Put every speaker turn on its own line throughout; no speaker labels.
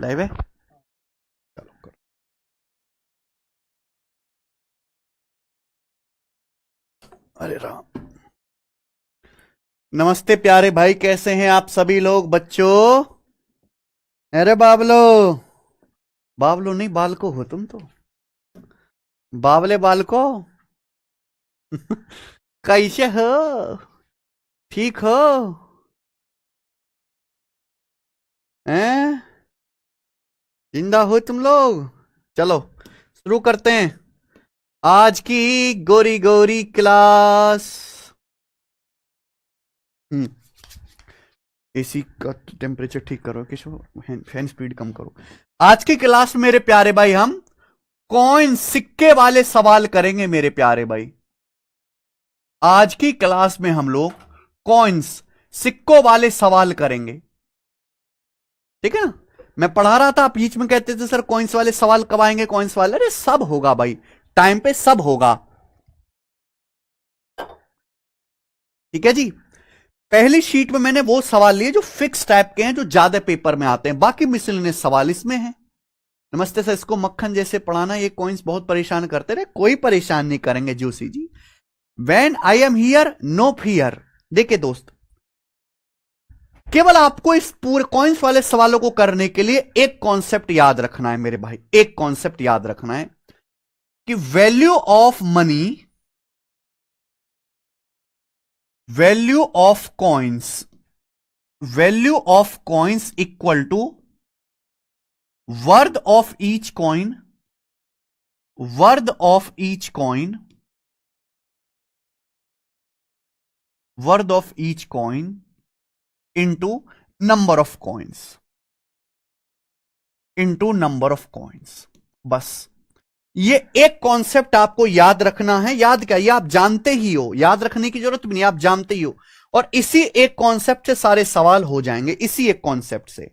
Live है, चलो करो। अरे राम, नमस्ते प्यारे भाई, कैसे हैं आप सभी लोग बच्चों? अरे बाबलो, बाबलो नहीं बालको हो तुम तो, बाबले बालको। कैसे हो? ठीक हो? हैं? जिंदा हो तुम लोग? चलो शुरू करते हैं आज की गोरी गोरी क्लास। एसी का टेम्परेचर ठीक करो, किशो फैन स्पीड कम करो। आज की क्लास मेरे प्यारे भाई हम कॉइन सिक्के वाले सवाल करेंगे मेरे प्यारे भाई। आज की क्लास में हम लोग कॉइन्स सिक्कों वाले सवाल करेंगे, ठीक है ना? मैं पढ़ा रहा था, आप बीच में कहते थे सर कॉइन्स वाले सवाल कब आएंगे, कॉइन्स वाले। अरे सब होगा भाई, टाइम पे सब होगा, ठीक है जी। पहली शीट में मैंने वो सवाल लिए जो फिक्स टाइप के हैं, जो ज्यादा पेपर में आते हैं, बाकी मिसलेनियस सवाल इसमें है। नमस्ते सर, इसको मक्खन जैसे पढ़ाना, ये कॉइन्स बहुत परेशान करते रहे। कोई परेशान नहीं करेंगे Joshi ji. When I am here, no fear। देखिए दोस्त, केवल आपको इस पूरे कॉइन्स वाले सवालों को करने के लिए एक कॉन्सेप्ट याद रखना है मेरे भाई, एक कॉन्सेप्ट याद रखना है कि value of money, value of coins, value of coins equal to worth of each coin, worth of each coin, worth of each coin into number of coins, into number of coins. बस ये एक concept आपको याद रखना है। याद क्या, ये आप जानते ही हो, याद रखने की जरूरत भी नहीं, आप जानते ही हो। और इसी एक कॉन्सेप्ट से सारे सवाल हो जाएंगे, इसी एक कॉन्सेप्ट से।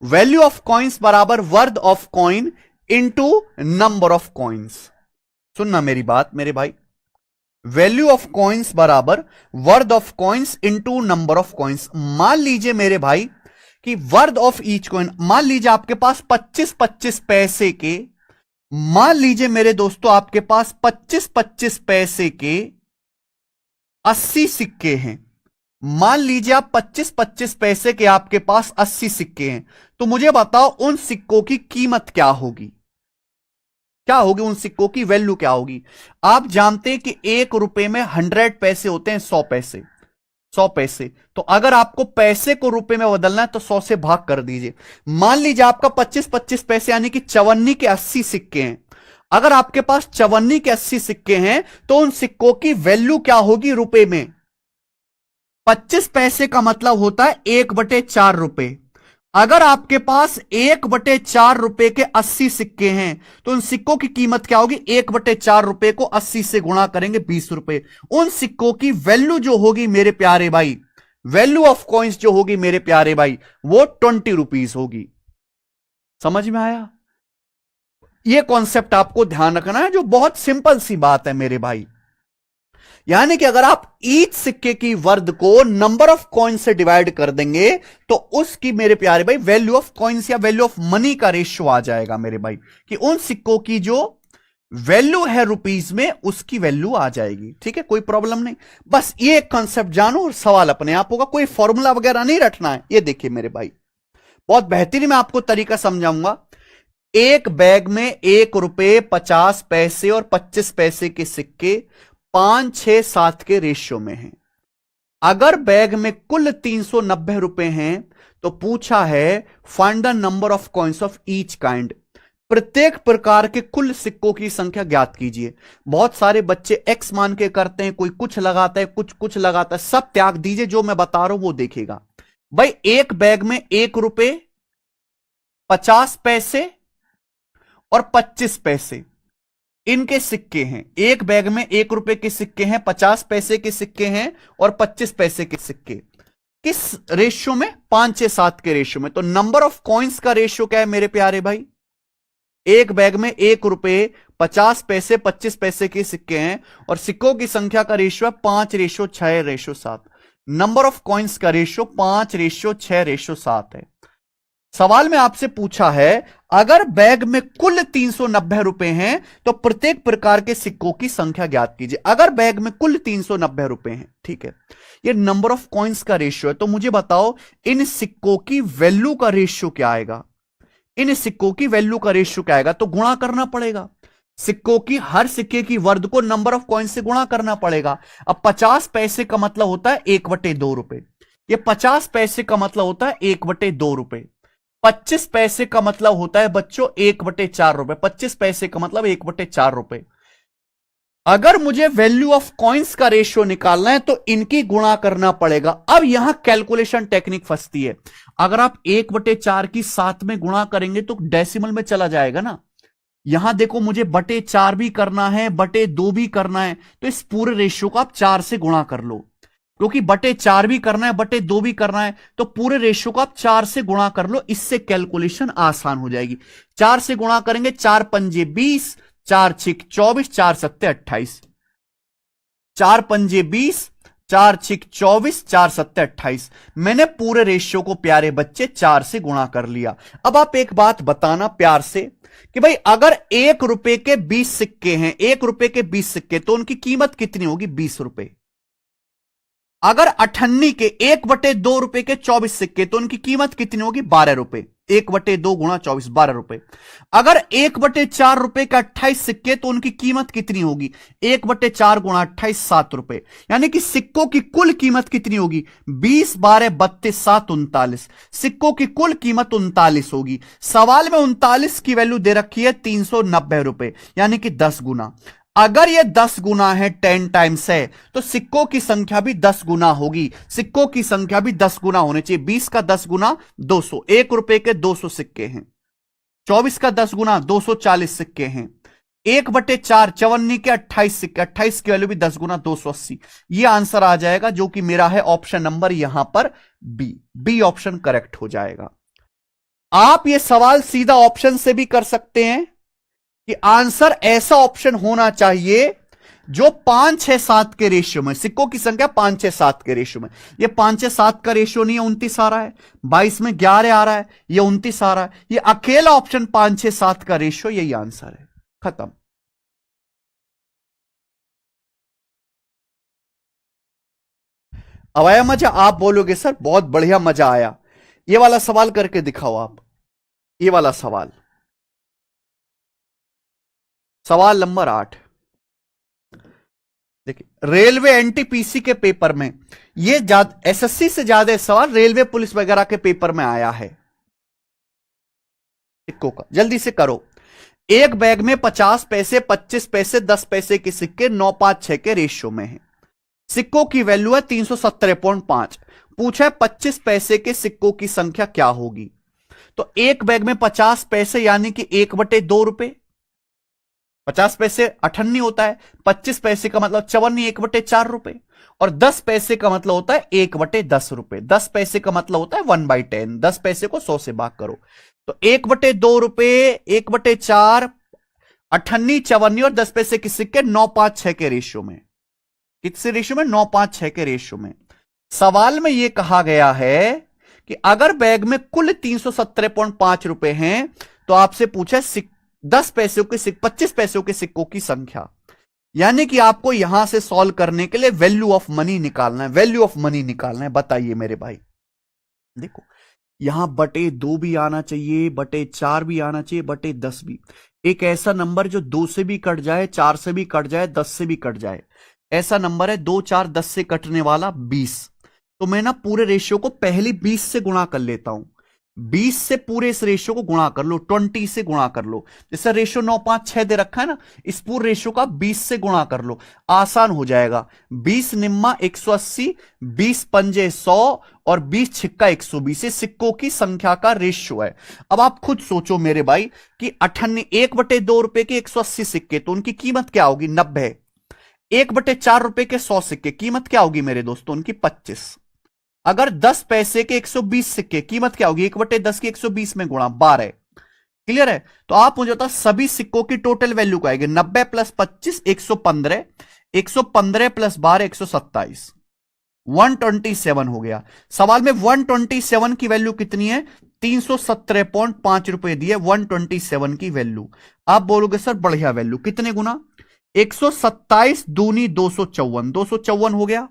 वैल्यू ऑफ कॉइन्स बराबर worth of coin into number of coins. सुनना मेरी बात मेरे भाई, वैल्यू ऑफ कॉइन्स बराबर worth of coins into number of coins. मान लीजिए मेरे भाई कि वर्थ ऑफ ईच कॉइन, मान लीजिए आपके पास 25-25 पैसे के, मान लीजिए मेरे दोस्तों आपके पास 25-25 पैसे के 80 सिक्के हैं। मान लीजिए आप 25-25 पैसे के आपके पास 80 सिक्के हैं, तो मुझे बताओ उन सिक्कों की कीमत क्या होगी, क्या होगी, उन सिक्कों की वैल्यू क्या होगी? आप जानते हैं कि 1 रुपए में 100 पैसे होते हैं, 100 पैसे, 100 पैसे। तो अगर आपको पैसे को रुपए में बदलना है तो 100 से भाग कर दीजिए। मान लीजिए आपका 25-25 पैसे यानी कि 54 के 80 सिक्के हैं। अगर आपके पास 54 के 80 सिक्के हैं तो उन सिक्कों की वैल्यू क्या होगी रुपए में? 25 पैसे का मतलब होता है 1/4 रुपए। अगर आपके पास 1/4 रुपए के 80 सिक्के हैं तो उन सिक्कों की कीमत क्या होगी? 1/4 रुपए को 80 से गुणा करेंगे 20 रुपए। उन सिक्कों की वैल्यू जो होगी मेरे प्यारे भाई, वैल्यू ऑफ कॉइन्स जो होगी मेरे प्यारे भाई, वो 20 रुपीज होगी। समझ में आया? यह कॉन्सेप्ट आपको ध्यान रखना है, जो बहुत सिंपल सी बात है मेरे भाई। यानी कि अगर आप ईच सिक्के की वर्थ को नंबर ऑफ कॉइन से डिवाइड कर देंगे तो उसकी मेरे प्यारे भाई वैल्यू ऑफ कॉइन्स या वैल्यू ऑफ मनी का रेशियो आ जाएगा मेरे भाई, कि उन सिक्कों की जो वैल्यू है रुपीज में उसकी वैल्यू आ जाएगी। ठीक है, कोई प्रॉब्लम नहीं। बस ये एक कॉन्सेप्ट जानो और सवाल अपने आप होगा, कोई फॉर्मूला वगैरह नहीं रटना है। ये देखिए मेरे भाई, बहुत बेहतरीन मैं आपको तरीका समझाऊंगा। एक बैग में 1 रुपए 50 पैसे और 25 पैसे के सिक्के 5, 6, 7 के रेशियो में हैं। अगर बैग में कुल 390 रुपए हैं तो पूछा है find the number of coins of each kind. प्रत्येक प्रकार के कुल सिक्कों की संख्या ज्ञात कीजिए। बहुत सारे बच्चे एक्स मान के करते हैं, कोई कुछ लगाता है, कुछ लगाता है। सब त्याग दीजिए, जो मैं बता रहा हूं वो देखिएगा भाई। एक बैग में 1 रुपए 50 पैसे और 25 पैसे इनके सिक्के हैं। एक बैग में 1 रुपए के सिक्के हैं, 50 पैसे के सिक्के हैं और 25 पैसे के सिक्के। किस रेशियो में? 5, 6, 7 के रेशियो में। तो नंबर ऑफ कॉइन्स का रेशियो क्या है मेरे प्यारे भाई? एक बैग में 1 रुपए 50 पैसे 25 पैसे के सिक्के हैं और सिक्कों की संख्या का रेशियो है 5:6:7। नंबर ऑफ कॉइन्स का रेशियो 5:6:7 है। सवाल में आपसे पूछा है अगर बैग में कुल 390 रुपए हैं तो प्रत्येक प्रकार के सिक्कों की संख्या ज्ञात कीजिए। अगर बैग में कुल 390 रुपए हैं, ठीक है, ये नंबर ऑफ कॉइन्स का रेशियो है, तो मुझे बताओ इन सिक्कों की वैल्यू का रेशियो क्या आएगा। इन सिक्कों की वैल्यू का रेशियो क्या आएगा, तो गुणा करना पड़ेगा। सिक्कों की हर सिक्के की वर्द को नंबर ऑफ कॉइन से गुणा करना पड़ेगा। अब 50 पैसे का मतलब होता है 1/2 रुपए। ये 50 पैसे का मतलब होता है 1/2 रुपए। 25 पैसे का मतलब होता है बच्चों 1/4 रुपए। 25 पैसे का मतलब 1/4 रुपए। अगर मुझे वैल्यू ऑफ कॉइन्स का रेशियो निकालना है तो इनकी गुणा करना पड़ेगा। अब यहां कैलकुलेशन टेक्निक फंसती है। अगर आप 1/4 की 7 में गुणा करेंगे तो डेसिमल में चला जाएगा ना। यहां देखो मुझे /4 भी करना है, /2 भी करना है, तो इस पूरे रेशियो को आप 4 से गुणा कर लो, क्योंकि /4 भी करना है, /2 भी करना है, तो पूरे रेशियो को आप 4 से गुणा कर लो। इससे कैलकुलेशन आसान हो जाएगी। 4 से गुणा करेंगे, 4 पंजे 20, 4 छिक 24, 4 सत्ते 28। 4 पंजे 20, 4 छिक 24, 4 सत्ते 28। मैंने पूरे रेशियो को प्यारे बच्चे 4 से गुणा कर लिया। अब आप एक बात बताना प्यार से कि भाई अगर 1 रुपए के 20 सिक्के हैं, 1 रुपए के 20 सिक्के, तो उनकी कीमत कितनी होगी, 20 रुपए। अगर 98 के 1/2 रुपए के 24 सिक्के, तो उनकी कीमत कितनी होगी, 12 रुपए। 1/2 गुणा 24, 12 रुपए। अगर 1/4 रुपए के 28 सिक्के, तो उनकी कीमत कितनी होगी, 1/4 गुणा 28, 7 रुपए। यानी कि सिक्कों की कुल कीमत कितनी होगी, 20, 12, 32, 7, 39। सिक्कों की कुल कीमत 39 होगी। सवाल में 39 की वैल्यू दे रखी है 390 रुपए, यानी कि 10 गुना। अगर यह 10 गुना है, 10 टाइम्स है, तो सिक्कों की संख्या भी 10 गुना होगी। सिक्कों की संख्या भी 10 गुना होनी चाहिए। 20 का 10 गुना 200, 1 रुपए के 200 सिक्के हैं। 24 का 10 गुना 240 सिक्के हैं। 1/4 54 के 28 सिक्के, 28 की वैल्यू भी 10 गुना 280। यह आंसर आ जाएगा जो कि मेरा है ऑप्शन नंबर यहां पर बी ऑप्शन करेक्ट हो जाएगा। आप यह सवाल सीधा ऑप्शन से भी कर सकते हैं कि आंसर ऐसा ऑप्शन होना चाहिए जो 5, 6, 7 के रेशियो में, सिक्कों की संख्या 5, 6, 7 के रेशियो में। ये 5, 6, 7 का रेशियो नहीं है, 29 आ रहा है। 22 में 11 आ रहा है, ये 29 आ रहा है। ये अकेला ऑप्शन 5, 6, 7 का रेशियो, यही आंसर है। खत्म। अब आया मजा? आप बोलोगे सर बहुत बढ़िया मजा आया। ये वाला सवाल करके दिखाओ आप। ये वाला सवाल, सवाल नंबर 8। देखिए रेलवे एनटीपीसी के पेपर में ये एसएससी से ज्यादा सवाल रेलवे पुलिस वगैरह के पेपर में आया है। सिक्कों का जल्दी से करो। एक बैग में 50 पैसे, 25 पैसे, 10 पैसे के सिक्के 9, 5, 6 के रेशियो में है। सिक्कों की वैल्यू है 317.5। पूछा है 25 पैसे के सिक्कों की संख्या क्या होगी। तो एक बैग में 50 पैसे यानी कि 1/2 रुपए। 50 पैसे 58 होता है, 25 पैसे का मतलब 54, 1/4 रुपए। और 10 पैसे का मतलब होता है 1/10 रुपए। 10 पैसे का मतलब होता है 1/10। 10 पैसे को 100 से भाग करो तो 1/2 रुपए, 1/4, 58, 54 और 10 पैसे के सिक्के 9, 5, 6 के रेशियो में। किस रेशियो में, 9, 5, 6 के रेशियो में। सवाल में यह कहा गया है कि अगर बैग में कुल 317.5 रुपए हैं तो आपसे पूछा 10 पैसों के 25 पैसों के सिक्कों की संख्या। यानी कि आपको यहां से सॉल्व करने के लिए वैल्यू ऑफ मनी निकालना है। वैल्यू ऑफ मनी निकालना है। बताइए मेरे भाई, देखो यहां /2 भी आना चाहिए, /4 भी आना चाहिए, /10 भी। एक ऐसा नंबर जो 2 से भी कट जाए, 4 से भी कट जाए, 10 से भी कट जाए, ऐसा नंबर है 2, 4, 10 से कटने वाला 20। तो मैं ना पूरे रेशियो को पहले 20 से गुणा कर लेता हूं। 20 से पूरे इस रेशियो को गुणा कर लो, 20 से गुणा कर लो। जैसे रेशियो 9, 5, 6 दे रखा है ना, इस पूरे रेशियो का 20 से गुणा कर लो, आसान हो जाएगा। 20 निम्मा 180, 20 पंजे 100 और 20 छिक्का 120। ये सिक्कों की संख्या का रेशियो है। अब आप खुद सोचो मेरे भाई कि 1/2 रुपए के 180 सिक्के, तो उनकी कीमत क्या होगी, 90। 1/4 रुपए के 100 सिक्के, कीमत क्या होगी मेरे दोस्तों, उनकी 25। अगर 10 पैसे के 120 सिक्के, कीमत क्या होगी, 1/10 की 120 में गुणा 12। क्लियर है? तो आप मुझे बता सभी सिक्कों की टोटल वैल्यू क्या आएगी, 90 + 25 115, 115 + 12 127। 127 हो गया। सवाल में 127 की वैल्यू कितनी है? 317.5 रुपए दी है 127 की वैल्यू। आप बोलोगे सर बढ़िया वैल्यू, कितने गुना? 127 दूनी 254, 254 हो गया।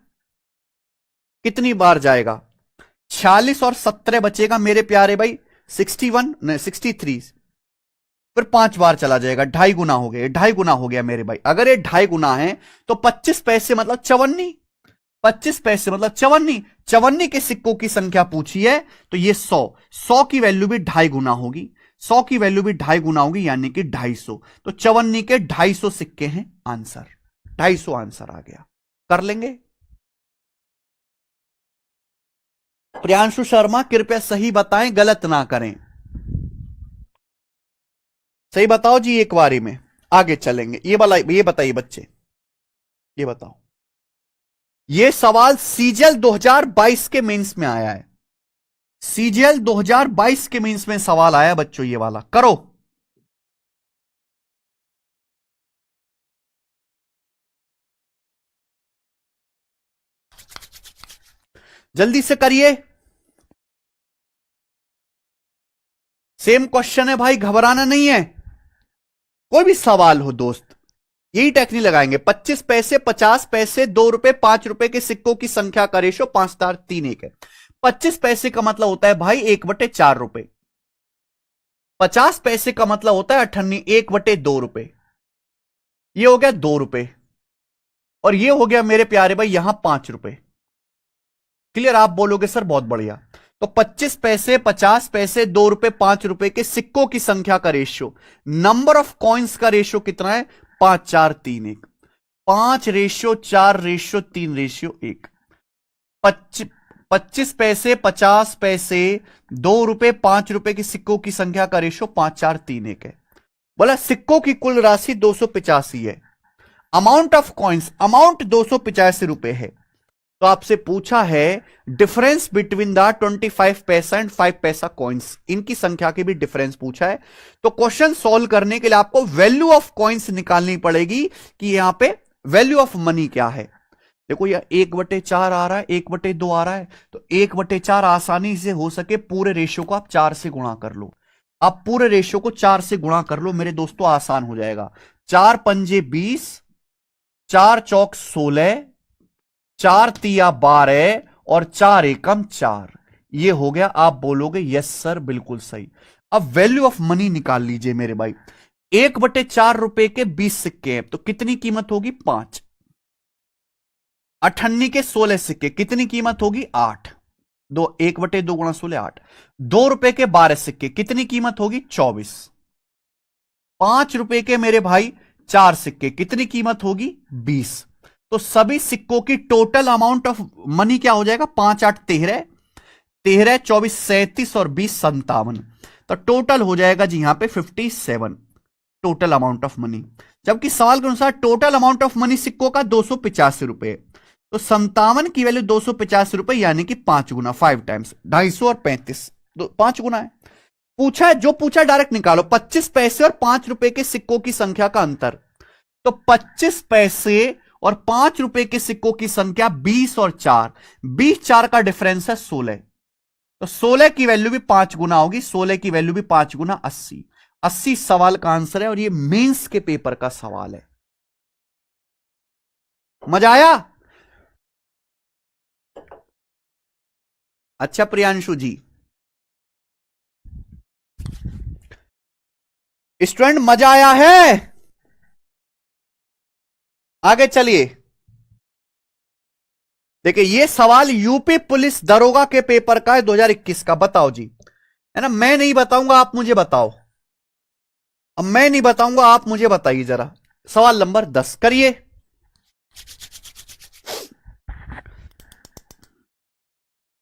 कितनी बार जाएगा? 46 और 17 बचेगा मेरे प्यारे भाई, 61 नहीं 63, फिर 5 बार चला जाएगा, 2.5 गुना हो गया, 2.5 गुना हो गया मेरे भाई। अगर ये 2.5 गुना है तो 25 पैसे मतलब चवन्नी, 25 पैसे मतलब चवन्नी, चवन्नी के सिक्कों की संख्या पूछी है तो ये 100, 100 की वैल्यू भी 2.5 गुना होगी, 100 की वैल्यू भी 2.5 गुना होगी, यानी कि 250। तो चवन्नी के 250 सिक्के हैं, आंसर 250 आंसर आ गया। कर लेंगे? प्रियांशु शर्मा कृपया सही बताएं, गलत ना करें। सही बताओ जी एक बारी में, आगे चलेंगे। ये बताइए बच्चे, ये बताओ, ये सवाल सीजीएल 2022 के मेंस में आया है, सीजीएल 2022 के मेंस में सवाल आया बच्चों, ये वाला करो। जल्दी से करिए, सेम क्वेश्चन है भाई, घबराना नहीं है। कोई भी सवाल हो दोस्त, यही टेक्निक लगाएंगे। 25 पैसे, 50 पैसे, 2 रुपए, 5 रुपए के सिक्कों की संख्या का रेशो 5:3:1 है। 25 पैसे का मतलब होता है भाई 1/4 रुपए, 50 पैसे का मतलब होता है 1/2 रुपए, ये हो गया 2 रुपए, और ये हो गया मेरे प्यारे भाई यहां 5 रुपए। क्लियर? आप बोलोगे सर बहुत बढ़िया। तो 25 पैसे, 50 पैसे, 2 रुपए, 5 रुपए के सिक्कों की संख्या का रेशियो, नंबर ऑफ कॉइन्स का रेशियो कितना है? 5:4:3:1, 5:4:3:1। 25 पैसे, 50 पैसे, 2 रुपए, 5 रुपए के सिक्कों की संख्या का रेशियो 5:4:3:1 है। बोला सिक्कों की कुल राशि 285 है, अमाउंट ऑफ कॉइन्स, अमाउंट 285 रुपए है। तो आपसे पूछा है डिफरेंस बिटवीन द 25 पैसा एंड 5 पैसा कॉइन्स, इनकी संख्या की भी डिफरेंस पूछा है। तो क्वेश्चन सॉल्व करने के लिए आपको वैल्यू ऑफ कॉइन्स निकालनी पड़ेगी कि यहां पे वैल्यू ऑफ मनी क्या है। देखो यह 1/4 आ रहा है, 1/2 आ रहा है, तो 1/4 आसानी से हो सके पूरे रेशियो को आप 4 से गुणा कर लो। आप पूरे रेशियो को 4 से गुणा कर लो मेरे दोस्तों, आसान हो जाएगा। 4 पंजे 20, 4 चौक 16, 4 तिया 12 और 4 एकम 4, ये हो गया। आप बोलोगे यस सर बिल्कुल सही। अब वैल्यू ऑफ मनी निकाल लीजिए मेरे भाई। 1/4 रुपए के 20 सिक्के हैं तो कितनी कीमत होगी? 5। 98 के 16 सिक्के, कितनी कीमत होगी? 8। 1/2 गुणा 16 8। 2 रुपए के 12 सिक्के, कितनी कीमत होगी? 24। 5 रुपए के मेरे भाई 4 सिक्के, कितनी कीमत होगी? 20। तो सभी सिक्कों की टोटल अमाउंट ऑफ मनी क्या हो जाएगा? 5 8 13, 13 24 37 और 20 57। तो टोटल हो जाएगा जी यहां पे 57 टोटल अमाउंट ऑफ मनी। जबकि सवाल के अनुसार टोटल अमाउंट ऑफ मनी सिक्कों का 285 रुपए, तो 57 की वैल्यू 285 रुपए, यानी कि 5 गुना, 5 टाइम्स 250 और 35, 5 गुना है। पूछा है, जो पूछा डायरेक्ट निकालो। 25 पैसे और 5 रुपए के सिक्कों की संख्या का अंतर, तो 25 पैसे और 5 रुपए के सिक्कों की संख्या 20 और 4, 20 4 का डिफरेंस है 16, तो 16 की वैल्यू भी 5 गुना होगी, 16 की वैल्यू भी 5 गुना 80। 80 सवाल का आंसर है, और ये मेंस के पेपर का सवाल है। मजा आया? अच्छा प्रियांशु जी, स्टूडेंट मजा आया है? आगे चलिए, देखिए ये सवाल यूपी पुलिस दरोगा के पेपर का है 2021 का। बताओ जी, है ना, मैं नहीं बताऊंगा, आप मुझे बताओ। अब मैं नहीं बताऊंगा, आप मुझे बताइए जरा। सवाल नंबर 10 करिए।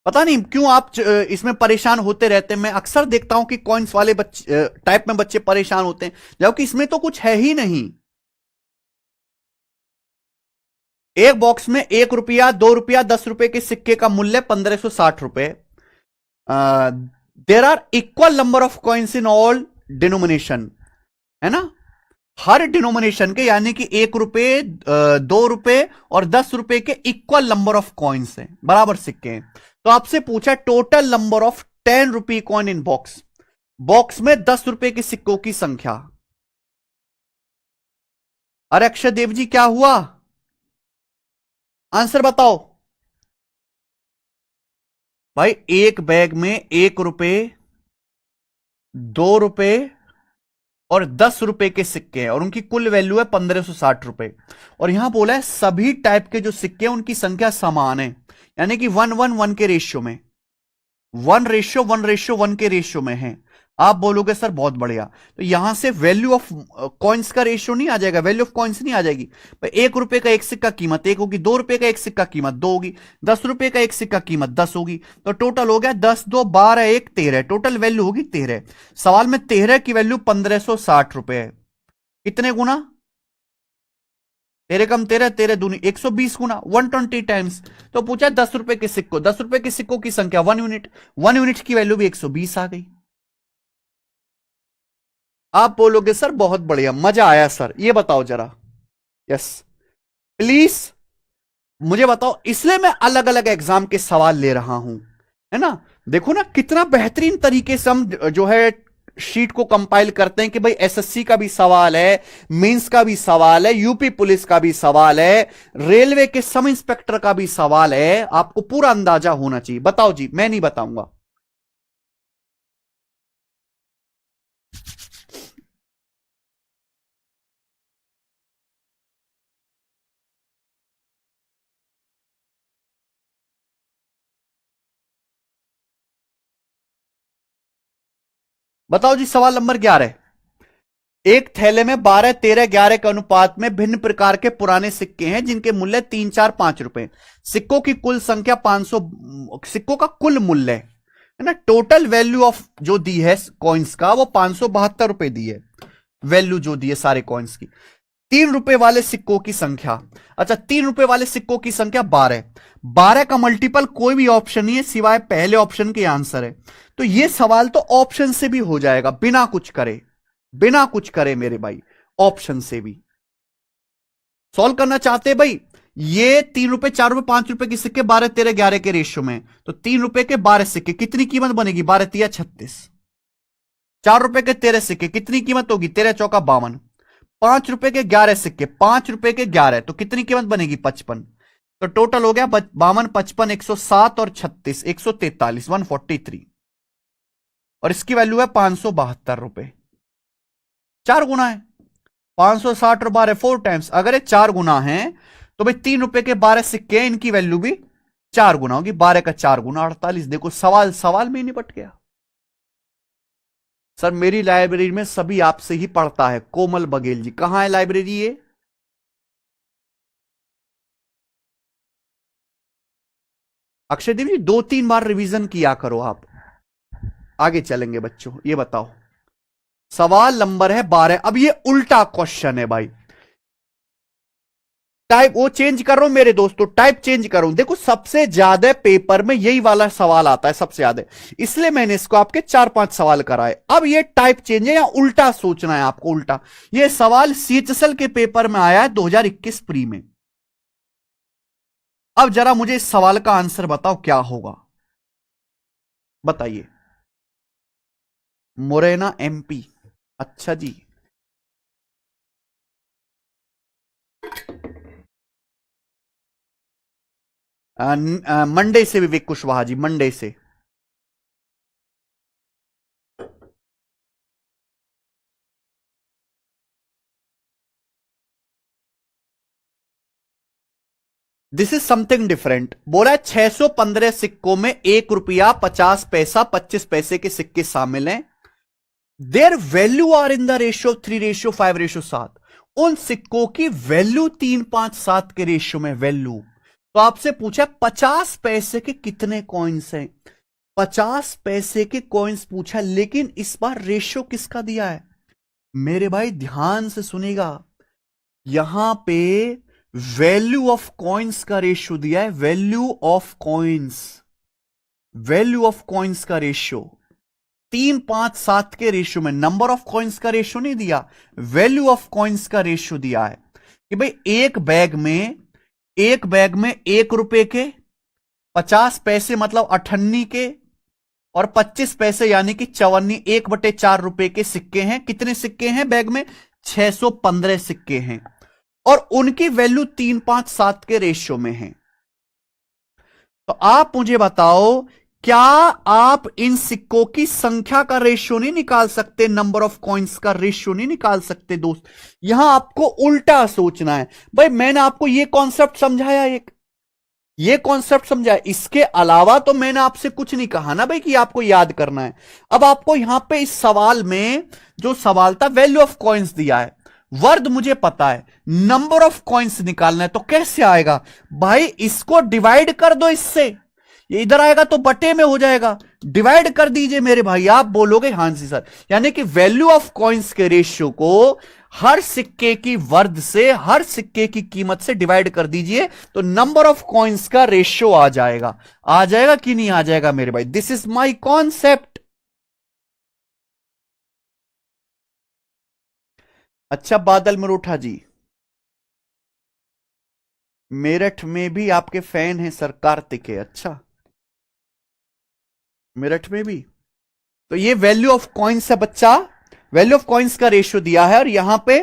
पता नहीं क्यों आप इसमें परेशान होते रहते हैं। मैं अक्सर देखता हूं कि कॉइन्स वाले बच्चे टाइप में बच्चे परेशान होते हैं, जबकि इसमें तो कुछ है ही नहीं। एक बॉक्स में 1 रुपया, 2 रुपया, 10 रुपए के सिक्के का मूल्य 1560 रुपए। There are equal number of coins in all denomination, है ना। हर डिनोमिनेशन के, यानी कि 1 रुपए, 2 रुपए और 10 रुपए के इक्वल नंबर ऑफ कॉइन्स हैं, बराबर सिक्के हैं। तो आपसे पूछा total number of 10 rupee coin in box, box में 10 रुपए के सिक्कों की संख्या। अरे अक्षय देव जी क्या हुआ, आंसर बताओ भाई। एक बैग में 1 रुपए, 2 रुपए और 10 रुपए के सिक्के हैं और उनकी कुल वैल्यू है 1560 रुपए। और यहां बोला है सभी टाइप के जो सिक्के हैं उनकी संख्या समान है, यानी कि 1:1 के रेशियो में, 1:1 के रेशियो में है। आप बोलोगे सर बहुत बढ़िया, तो यहां से वैल्यू ऑफ कॉइन्स का रेशियो नहीं आ जाएगा, वैल्यू ऑफ कॉइन्स नहीं आ जाएगी। भाई 1 रुपए का एक सिक्का कीमत 1 होगी, 2 रुपए का एक सिक्का कीमत 2 होगी, 10 रुपए का एक सिक्का कीमत 10 होगी। तो टोटल हो गया 10, 2, 12, 1, 13, टोटल वैल्यू होगी 13। सवाल में 13 की वैल्यू 1560 रुपए है। कितने गुना, 13 कम 13, 13 दूनी 120 गुना, 120 टाइम्स। तो पूछा 10 रुपए के सिक्कों, 10 रुपए के सिक्कों की संख्या 1 यूनिट, 1 यूनिट की वैल्यू भी 120 आ गई। आप बोलोगे सर बहुत बढ़िया, मजा आया सर, ये बताओ जरा। यस प्लीज मुझे बताओ, इसलिए मैं अलग अलग एग्जाम के सवाल ले रहा हूं, है ना। देखो ना कितना बेहतरीन तरीके से हम जो है शीट को कंपाइल करते हैं कि भाई एसएससी का भी सवाल है, मेंस का भी सवाल है, यूपी पुलिस का भी सवाल है, रेलवे के सब इंस्पेक्टर का भी सवाल है। आपको पूरा अंदाजा होना चाहिए। बताओ जी, मैं नहीं बताऊंगा। बताओ जी, सवाल नंबर 11। एक थैले में 12, 13, 11 के अनुपात में भिन्न प्रकार के पुराने सिक्के हैं जिनके मूल्य 3, 4, 5 रुपए। सिक्कों की कुल संख्या 500, सिक्कों का कुल मूल्य है ना, टोटल वैल्यू ऑफ जो दी है कॉइन्स का वो 572 रुपए दी है, वैल्यू जो दी है सारे कॉइन्स की। 3 रुपए वाले सिक्कों की संख्या, अच्छा 3 रुपए वाले सिक्कों की संख्या 12, 12 का मल्टीपल कोई भी ऑप्शन नहीं है सिवाय पहले ऑप्शन के आंसर है। तो ये सवाल तो ऑप्शन से भी हो जाएगा, बिना कुछ करे, बिना कुछ करे मेरे भाई, ऑप्शन से भी सॉल्व करना चाहते हैं भाई। ये 3 रुपए, 4 रुपए, 5 रुपए के सिक्के 12, 13, 11 के रेशियो में, तो 3 रुपए के 12 सिक्के कितनी कीमत बनेगी, 12 तिया 36। 4 रुपए के 13 सिक्के कितनी कीमत होगी, 13 चौका 52। 5 रुपए के 11 सिक्के, 5 रुपए के 11, तो कितनी कीमत बनेगी, 55। तो टोटल हो गया 52, 55, 107 और 36, 143, 143। और इसकी वैल्यू है 572 रुपए। 4 गुना है, 560 और 12 4 टाइम्स। अगर ये 4 गुना है तो भाई 3 रुपए के 12 सिक्के, इनकी वैल्यू भी 4 गुना होगी, 12 का 4 गुना 48। देखो सवाल सवाल में ही निपट गया। सर मेरी लाइब्रेरी में सभी आपसे ही पढ़ता है। कोमल बघेल जी, कहां है लाइब्रेरी ये, अक्षय देव जी 2-3 बार रिवीजन किया करो आप, आगे चलेंगे बच्चों। ये बताओ सवाल नंबर है 12। अब ये उल्टा क्वेश्चन है भाई, टाइप वो चेंज कर रहा हूं मेरे दोस्तों, टाइप चेंज कर रहा हूं। देखो सबसे ज्यादा पेपर में यही वाला सवाल आता है सबसे ज्यादा, इसलिए मैंने इसको आपके 4-5 सवाल कराए। अब ये टाइप चेंज है या उल्टा सोचना है आपको, उल्टा। ये सवाल सीएचएसएल के पेपर में आया है 2021 प्री में। अब जरा मुझे इस सवाल का आंसर बताओ क्या होगा, बताइए। मुरैना एमपी, अच्छा जी। मंडे से विवेक कुशवाहा जी, मंडे से। This is something different. बोला है 615 सिक्कों में 1 रुपया 50 पैसा 25 पैसे के सिक्के शामिल हैं। Their value are in the ratio 3:5:7। उन सिक्कों की वैल्यू 3:5:7 के रेशियो में वैल्यू। तो आपसे पूछा 50 पैसे के कितने कॉइन्स हैं, 50 पैसे के कॉइन्स पूछा, लेकिन इस बार रेशियो किसका दिया है मेरे भाई, ध्यान से सुनेगा। यहां पे वैल्यू ऑफ कॉइन्स का रेशियो दिया है, value of coins, value of coins का रेशियो। 3, 5, 7 के रेशियो में, नंबर ऑफ कॉइन्स का रेशियो नहीं दिया, वैल्यू ऑफ कॉइन्स का रेशियो दिया है कि भाई एक बैग में 1 रुपए के 50 पैसे मतलब 98 के और 25 पैसे यानी कि 54, 1/4 रुपए के सिक्के हैं। कितने सिक्के हैं बैग में? 615 सिक्के हैं और उनकी वैल्यू 3, 5, 7 के रेशियो में है। तो आप मुझे बताओ, क्या आप इन सिक्कों की संख्या का रेशियो नहीं निकाल सकते? नंबर ऑफ कॉइन्स का रेशियो नहीं निकाल सकते दोस्त? यहां आपको उल्टा सोचना है। भाई मैंने आपको यह कॉन्सेप्ट समझाया, ये कॉन्सेप्ट समझाया, इसके अलावा तो मैंने आपसे कुछ नहीं कहा ना भाई कि आपको याद करना है। अब आपको यहां पे इस सवाल में जो सवाल था, वैल्यू ऑफ कॉइन्स दिया है, वर्द मुझे पता है, नंबर ऑफ कॉइन्स निकालना है। तो कैसे आएगा भाई? इसको डिवाइड कर दो इससे, ये इधर आएगा तो बटे में हो जाएगा, डिवाइड कर दीजिए मेरे भाई। आप बोलोगे हां जी सर, यानी कि वैल्यू ऑफ कॉइन्स के रेशियो को हर सिक्के की वर्द से, हर सिक्के की कीमत से डिवाइड कर दीजिए तो नंबर ऑफ कॉइन्स का रेशियो आ जाएगा। आ जाएगा कि नहीं आ जाएगा मेरे भाई? This is my concept. अच्छा बादल मरोठा जी, मेरठ में भी आपके फैन हैं सर, कार्तिक है। अच्छा, मेरठ में भी। तो ये वैल्यू ऑफ कॉइन्स है बच्चा, वैल्यू ऑफ कॉइन्स का रेशियो दिया है और यहां पे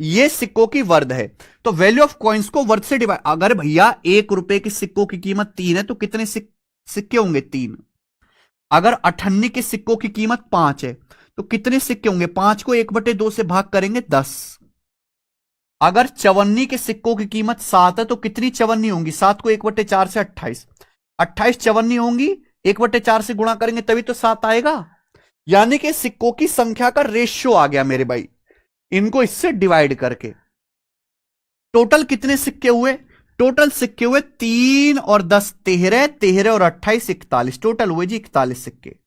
ये सिक्कों की वर्द है। तो वैल्यू ऑफ कॉइन्स को वर्द से डिवाइड, अगर भैया 1 रुपए के सिक्कों की कीमत 3 है तो कितने सिक्के होंगे? 3। अगर 98 के सिक्कों की कीमत 5 है तो कितने सिक्के होंगे? 5 को 1/2 से भाग करेंगे 10। अगर 54 के सिक्कों की कीमत 7 है तो कितनी 54 होंगी? 7 को 1/4 से 28, 28 54 होंगी, 1/4 से गुणा करेंगे तभी तो 7 आएगा। यानी कि सिक्कों की संख्या का रेशियो आ गया मेरे भाई, इनको इससे डिवाइड करके। टोटल कितने सिक्के हुए? टोटल सिक्के हुए 3 और 10 13, 13 और 28 41, टोटल हुए जी 41 सिक्के।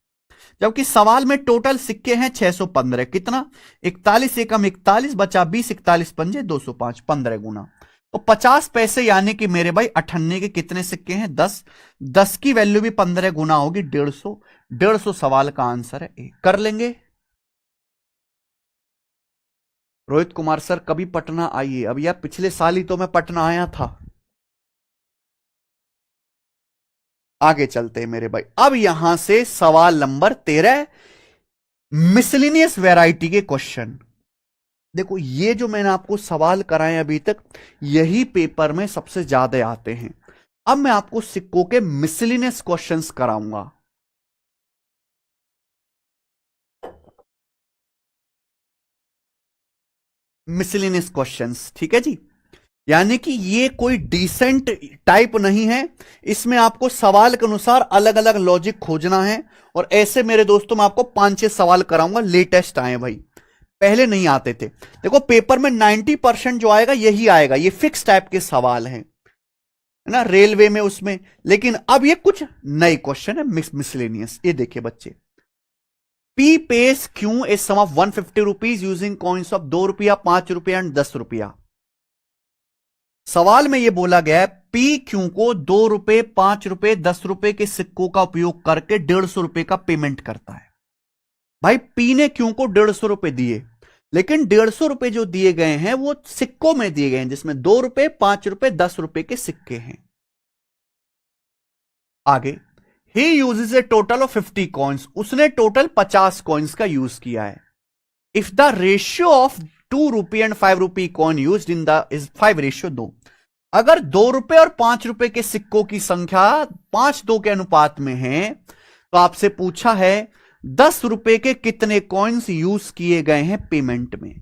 जबकि सवाल में टोटल सिक्के हैं 615। कितना? 41 एकम 41 बचा 20, 41 पंजे 205, 15 गुना। तो 50 पैसे यानी कि मेरे भाई 98 के कितने सिक्के हैं? 10। 10 की वैल्यू भी 15 गुना होगी 150। 150 सवाल का आंसर है ए। कर लेंगे? रोहित कुमार सर कभी पटना आइए। अब यार पिछले साल ही तो मैं पटना आया था। आगे चलते हैं मेरे भाई। अब यहां से सवाल नंबर 13, मिसलिनियस वैरायटी के क्वेश्चन। देखो ये जो मैंने आपको सवाल कराए अभी तक, यही पेपर में सबसे ज्यादा आते हैं। अब मैं आपको सिक्कों के मिसलिनियस क्वेश्चंस कराऊंगा। मिसलिनियस क्वेश्चंस, ठीक है जी। यानी कि ये कोई डिसेंट टाइप नहीं है, इसमें आपको सवाल के अनुसार अलग अलग लॉजिक खोजना है। और ऐसे मेरे दोस्तों मैं आपको 5-6 सवाल कराऊंगा, लेटेस्ट आए भाई, पहले नहीं आते थे। देखो पेपर में 90% जो आएगा यही आएगा, ये फिक्स टाइप के सवाल हैं, है ना, रेलवे में उसमें। लेकिन अब ये कुछ नए क्वेश्चन है मिसलेनियस। ये देखिए बच्चे, P pays Q a sum of 150 rupees using coins of 2 रुपया, 5 रुपया एंड 10 रुपया। सवाल में यह बोला गया है पी क्यू को 2 रुपए, 5 रुपए, 10 रुपए के सिक्कों का उपयोग करके 150 रुपए का पेमेंट करता है। भाई पी ने क्यू को 150 रुपए दिए, लेकिन 150 रुपए जो दिए गए हैं वो सिक्कों में दिए गए हैं, जिसमें 2 रुपए, 5 रुपए, 10 रुपए के सिक्के हैं। आगे, he uses A total of 50 coins, उसने टोटल 50 कॉइन्स का यूज किया है। If the ratio of 2 rupee and 5 rupee coin use in the is 5:2, अगर 2 रुपए और 5 रुपए के सिक्कों की संख्या 5:2 के अनुपात में है, तो आपसे पूछा है 10 रुपए के कितने कॉइन्स यूज किए गए हैं पेमेंट में।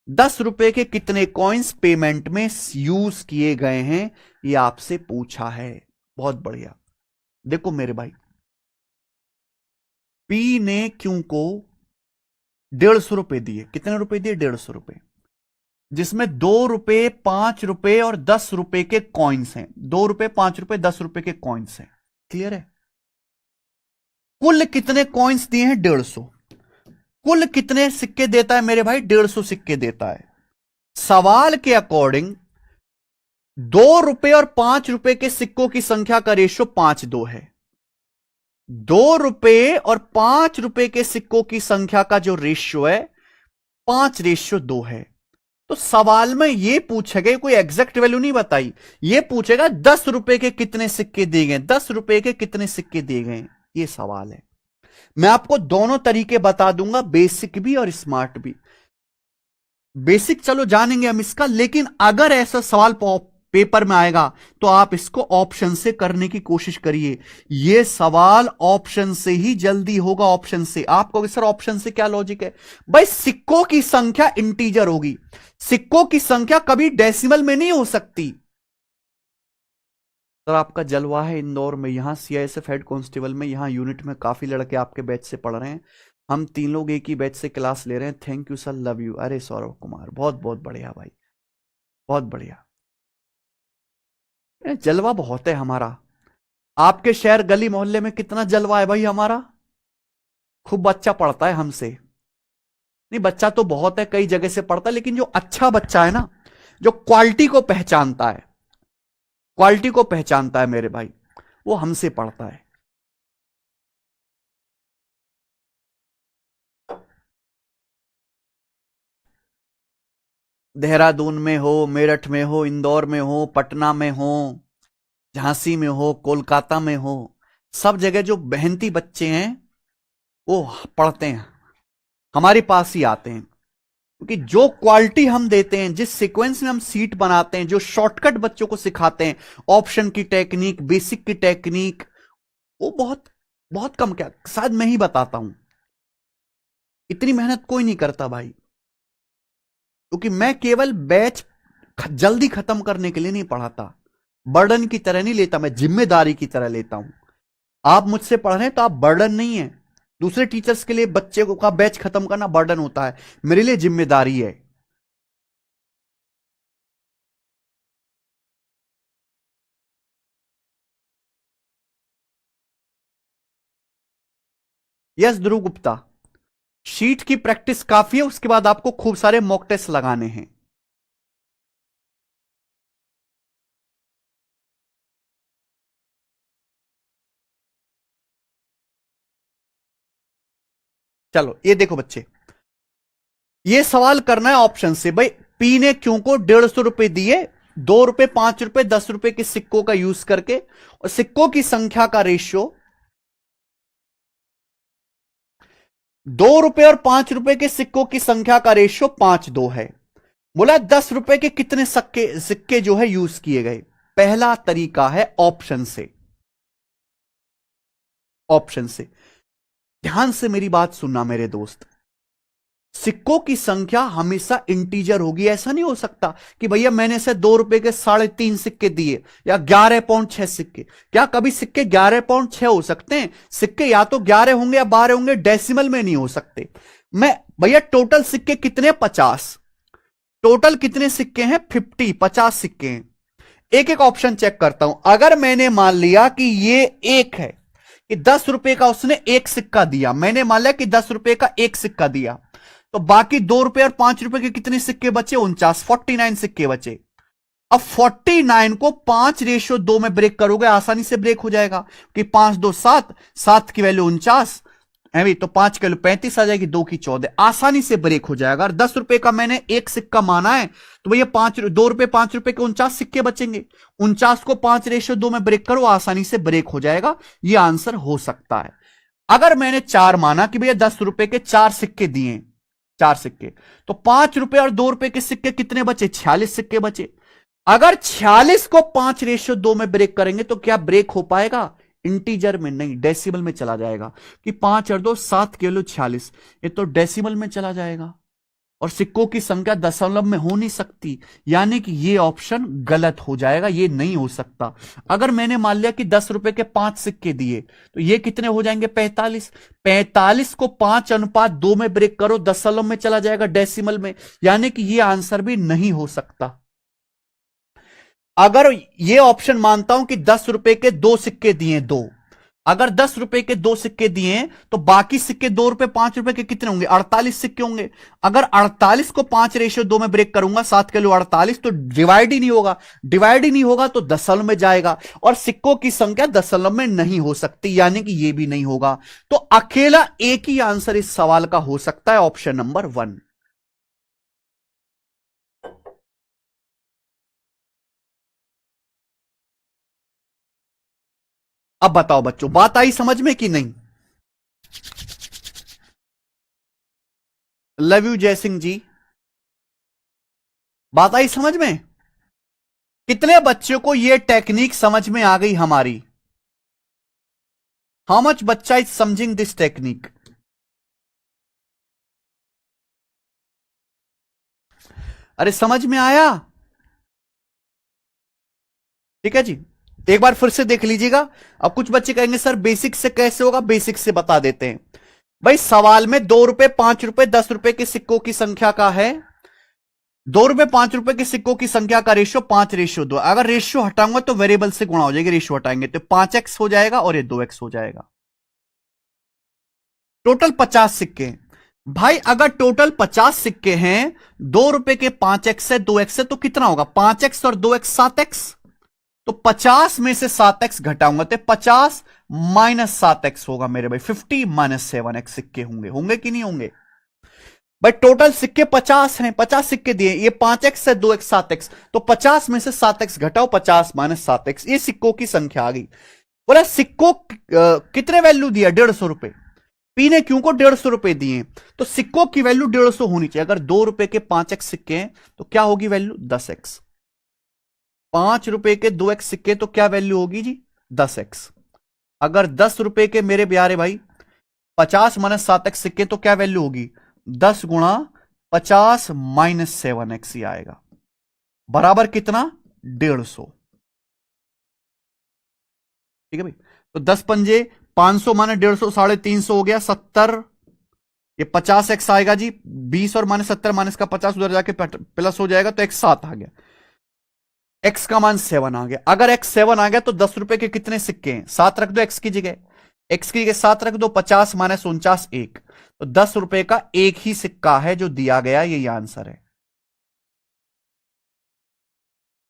10 रुपए के कितने कॉइन्स पेमेंट में यूज किए गए हैं, यह आपसे पूछा है। बहुत बढ़िया। देखो मेरे भाई, पी ने क्यू को 150 रुपए दिए। कितने रुपए दिए? 150 रुपए, जिसमें 2 रुपए, 5 रुपए और 10 रुपए के कॉइन्स हैं। 2 रुपए, 5 रुपए, 10 रुपए के कॉइन्स हैं। क्लियर है? कुल कितने कॉइन्स दिए हैं? 150। कुल कितने सिक्के देता है मेरे भाई? 150 सिक्के देता है। सवाल के अकॉर्डिंग 2 रुपए और 5 रुपए के सिक्कों की संख्या का रेशियो 5:2 है। ₹2 और ₹5 के सिक्कों की संख्या का जो रेशियो है 5:2 है। तो सवाल में यह पूछेगा, कोई एग्जैक्ट वैल्यू नहीं बताई, यह पूछेगा ₹10 के कितने सिक्के दिए गए, ₹10 के कितने सिक्के दिए गए, यह सवाल है। मैं आपको दोनों तरीके बता दूंगा, बेसिक भी और स्मार्ट भी। बेसिक चलो जानेंगे हम इसका, लेकिन अगर ऐसा सवाल पेपर में आएगा तो आप इसको ऑप्शन से करने की कोशिश करिए। यह सवाल ऑप्शन से ही जल्दी होगा, ऑप्शन से। आपको सर ऑप्शन से क्या लॉजिक है? भाई सिक्कों की संख्या इंटीजर होगी, सिक्कों की संख्या कभी डेसिमल में नहीं हो सकती। सर आपका जलवा है इंदौर में, यहां सीआईएसएफ हेड कांस्टेबल में, यहां यूनिट में काफी लड़के आपके बैच से पढ़ रहे हैं, हम 3 लोग एक ही बैच से क्लास ले रहे हैं। Thank you sir, love you. अरे सौरभ कुमार, बहुत बहुत बढ़िया भाई, बहुत बढ़िया। जलवा बहुत है हमारा। आपके शहर गली मोहल्ले में कितना जलवा है भाई हमारा। खूब बच्चा पढ़ता है हमसे। नहीं बच्चा तो बहुत है, कई जगह से पढ़ता है, लेकिन जो अच्छा बच्चा है ना, जो क्वालिटी को पहचानता है, क्वालिटी को पहचानता है मेरे भाई, वो हमसे पढ़ता है। देहरादून में हो, मेरठ में हो, इंदौर में हो, पटना में हो, झांसी में हो, कोलकाता में हो, सब जगह जो मेहनती बच्चे हैं वो पढ़ते हैं, हमारे पास ही आते हैं। क्योंकि जो क्वालिटी हम देते हैं, जिस सीक्वेंस में हम सीट बनाते हैं, जो शॉर्टकट बच्चों को सिखाते हैं, ऑप्शन की टेक्निक, बेसिक की टेक्निक, वो बहुत बहुत कम, क्या शायद मैं ही बताता हूं। इतनी मेहनत कोई नहीं करता भाई, क्योंकि मैं केवल बैच जल्दी खत्म करने के लिए नहीं पढ़ाता, बर्डन की तरह नहीं लेता, मैं जिम्मेदारी की तरह लेता हूं। आप मुझसे पढ़ रहे हैं तो आप बर्डन नहीं है। दूसरे टीचर्स के लिए बच्चे को का बैच खत्म करना बर्डन होता है, मेरे लिए जिम्मेदारी है। यस ध्रुव गुप्ता, शीट की प्रैक्टिस काफी है, उसके बाद आपको खूब सारे मॉक टेस्ट लगाने हैं। चलो ये देखो बच्चे, ये सवाल करना है ऑप्शन से। भाई पी ने क्यों को ₹150 दिए, ₹2, ₹5, ₹10 के सिक्कों का यूज करके, और सिक्कों की संख्या का रेशियो, ₹2 और ₹5 के सिक्कों की संख्या का रेशियो 5:2 है। बोला ₹10 के कितने सिक्के जो है यूज किए गए। पहला तरीका है ऑप्शन से, ऑप्शन से। ध्यान से मेरी बात सुनना मेरे दोस्त, सिक्कों की संख्या हमेशा इंटीजर होगी। ऐसा नहीं हो सकता कि भैया मैंने से ₹2 के 3.5 सिक्के दिए या 11.6 सिक्के। क्या कभी सिक्के 11.6 हो सकते हैं? सिक्के या तो 11 होंगे या 12 होंगे, डेसिमल में नहीं हो सकते। मैं भैया टोटल सिक्के कितने? 50। टोटल कितने सिक्के हैं? 50 सिक्के हैं। एक एक ऑप्शन चेक करता हूं। अगर मैंने मान लिया कि ये एक है, कि ₹10 का उसने एक सिक्का दिया, मैंने मान लिया कि ₹10 का एक सिक्का दिया, तो बाकी ₹2 और ₹5 के कितने सिक्के बचे? 49 सिक्के बचे। अब 49 को 5:2 में ब्रेक करोगे, आसानी से ब्रेक हो जाएगा, कि 5 2 7, 7 की वैल्यू 49 है भी, तो 5 की वैल्यू 35 आ जाएगी, 2 की 14, आसानी से ब्रेक हो जाएगा। और ₹10 का मैंने एक सिक्का माना है, तो भैया ₹2, ₹5 के 49 सिक्के बचेंगे। 49 को 5:2 में ब्रेक करो, आसानी से ब्रेक हो जाएगा। यह आंसर हो सकता है। अगर मैंने 4 माना कि भैया ₹10 के 4 सिक्के दिए, 4 सिक्के, तो ₹5 और ₹2 के सिक्के कितने बचे? 46 सिक्के बचे। अगर 46 को 5:2 में ब्रेक करेंगे तो क्या ब्रेक हो पाएगा? इंटीजर में नहीं, डेसिमल में चला जाएगा, कि 5 और 2 7 किलो 46, ये तो डेसिमल में चला जाएगा। और सिक्कों की संख्या दशमलव में हो नहीं सकती, यानी कि ये ऑप्शन गलत हो जाएगा, ये नहीं हो सकता। अगर मैंने मान लिया कि ₹10 के 5 सिक्के दिए, तो ये कितने हो जाएंगे? 45। 45 को 5:2 में ब्रेक करो, दशमलव में चला जाएगा, डेसिमल में, यानी कि ये आंसर भी नहीं हो सकता। अगर ये ऑप्शन मानता हूं कि ₹10 के 2 सिक्के दिए, 2, अगर 10 रुपए के 2 सिक्के दिए तो बाकी सिक्के 2 रुपए 5 रुपए के कितने होंगे? 48 सिक्के होंगे। अगर 48 को 5:2 में ब्रेक करूंगा, 7 के लिए 48, तो डिवाइड ही नहीं होगा। डिवाइड ही नहीं होगा तो दशमलव में जाएगा, और सिक्कों की संख्या दशमलव में नहीं हो सकती, यानी कि यह भी नहीं होगा। तो अकेला एक ही आंसर इस सवाल का हो सकता है, ऑप्शन नंबर 1। अब बताओ बच्चों, बात आई समझ में कि नहीं? लव यू जय सिंह जी, बात आई समझ में? कितने बच्चों को यह टेक्निक समझ में आ गई हमारी? हाउ मच बच्चा इज समझिंग दिस टेक्निक? अरे समझ में आया? ठीक है जी, एक बार फिर से देख लीजिएगा। अब कुछ बच्चे कहेंगे सर बेसिक से कैसे होगा, बेसिक से बता देते हैं। भाई सवाल में 2 रुपए 5 रुपए 10 रुपए के सिक्कों की संख्या का है, 2 रुपए 5 रुपए के सिक्कों की संख्या का रेशियो 5:2। अगर रेशियो हटाऊंगा तो वेरिएबल से गुणा हो जाएगी, रेशियो हटाएंगे तो 5x हो जाएगा और ये 2x हो जाएगा। टोटल 50 सिक्के। भाई अगर टोटल 50 सिक्के हैं, 2 रुपए के 5x से 2x से, तो कितना होगा? 5x और 2x 7x। तो 50 में से 7x घटाऊंगा तो 50 माइनस 7x होगा मेरे भाई, 50 माइनस 7x सिक्के होंगे। होंगे कि नहीं होंगे? भाई टोटल सिक्के 50 हैं, 50 सिक्के दिए, ये 5x से 2x 7x, तो 50 में से 7x घटाओ, 50 माइनस 7x, ये सिक्कों की संख्या आ गई। बोला सिक्कों कितने वैल्यू दिया? 150 रुपए। पी ने क्यों को 150 रुपए दिए, तो सिक्कों की वैल्यू 150 होनी चाहिए। अगर 2 रुपए के 5x सिक्के हैं तो क्या होगी वैल्यू? 10x। 5 रुपए के 2x सिक्के तो क्या वैल्यू होगी जी? 10x। अगर 10 रुपए के मेरे प्यारे भाई 50 माइनस 7x सिक्के तो क्या वैल्यू होगी? 10 गुणा 50 माइनस 7x ही आएगा, बराबर कितना? 150। ठीक है भाई, तो 10 पंजे 500 माइनस 150 350 हो गया 70। ये 50x आएगा जी, 20 और माइनस 70 माइनस का 50 उधर जाके प्लस हो जाएगा, तो x 7 आ गया। x का मान 7 आ गया। अगर x 7 आ गया तो 10 रुपए के कितने सिक्के हैं? 7 रख दो x की जगह, x की जगह 7 रख दो, 50 माइनस 49 1, तो 10 रुपए का एक ही सिक्का है जो दिया गया, यही आंसर है।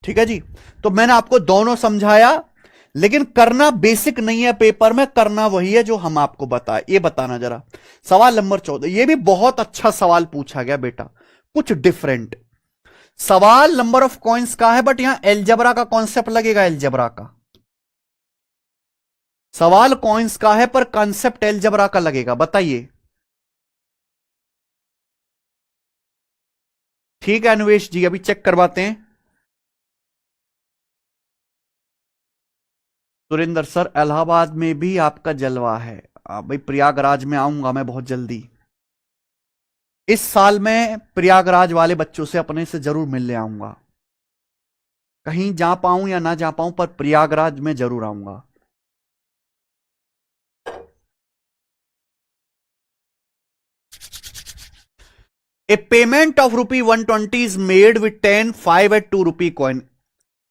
ठीक है जी, तो मैंने आपको दोनों समझाया, लेकिन करना बेसिक नहीं है पेपर में, करना वही है जो हम आपको बताए। ये बताना जरा, सवाल नंबर 14, ये भी बहुत अच्छा सवाल पूछा गया बेटा, कुछ डिफरेंट सवाल। नंबर ऑफ कॉइन्स का है, बट यहां एलजबरा का कॉन्सेप्ट लगेगा, एलजबरा का सवाल कॉइन्स का है पर कॉन्सेप्ट एलजबरा का लगेगा। बताइए, ठीक है अनुवेश जी, अभी चेक करवाते हैं। सुरेंद्र सर इलाहाबाद में भी आपका जलवा है? भाई प्रयागराज में आऊंगा मैं बहुत जल्दी। इस साल मैं प्रयागराज वाले बच्चों से अपने से जरूर मिलने आऊंगा, कहीं जा पाऊं या ना जा पाऊं पर प्रयागराज में जरूर आऊंगा। A payment of ₹120 is made with 10 5 and 2 rupee coin.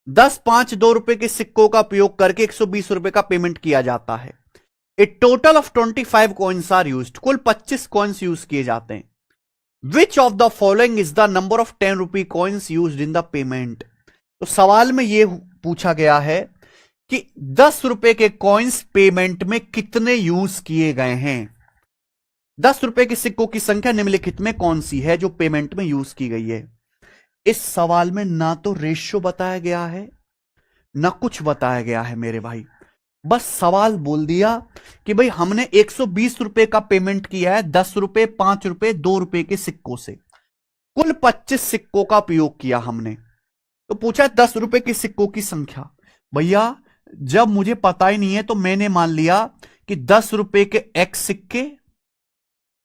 10 5 2 रुपए के सिक्कों का उपयोग करके 120 रुपए का पेमेंट किया जाता है। A total of 25 coins are used, कुल 25 कॉइन्स यूज किए जाते हैं। Which of the following is the number of 10 rupee coins used in the payment. तो सवाल में यह पूछा गया है कि 10 रुपए के कॉइन्स पेमेंट में कितने यूज किए गए हैं। 10 रुपए के सिक्कों की संख्या निम्नलिखित में कौन सी है जो पेमेंट में यूज की गई है। इस सवाल में ना तो रेशियो बताया गया है ना कुछ बताया गया है मेरे भाई, बस सवाल बोल दिया कि भाई हमने 120 रुपए का पेमेंट किया है 10 रुपए 5 रुपए 2 रुपए के सिक्कों से, कुल 25 सिक्कों का उपयोग किया हमने। तो पूछा 10 रुपए के सिक्कों की संख्या। भैया जब मुझे पता ही नहीं है तो मैंने मान लिया कि 10 रुपए के एक्स सिक्के,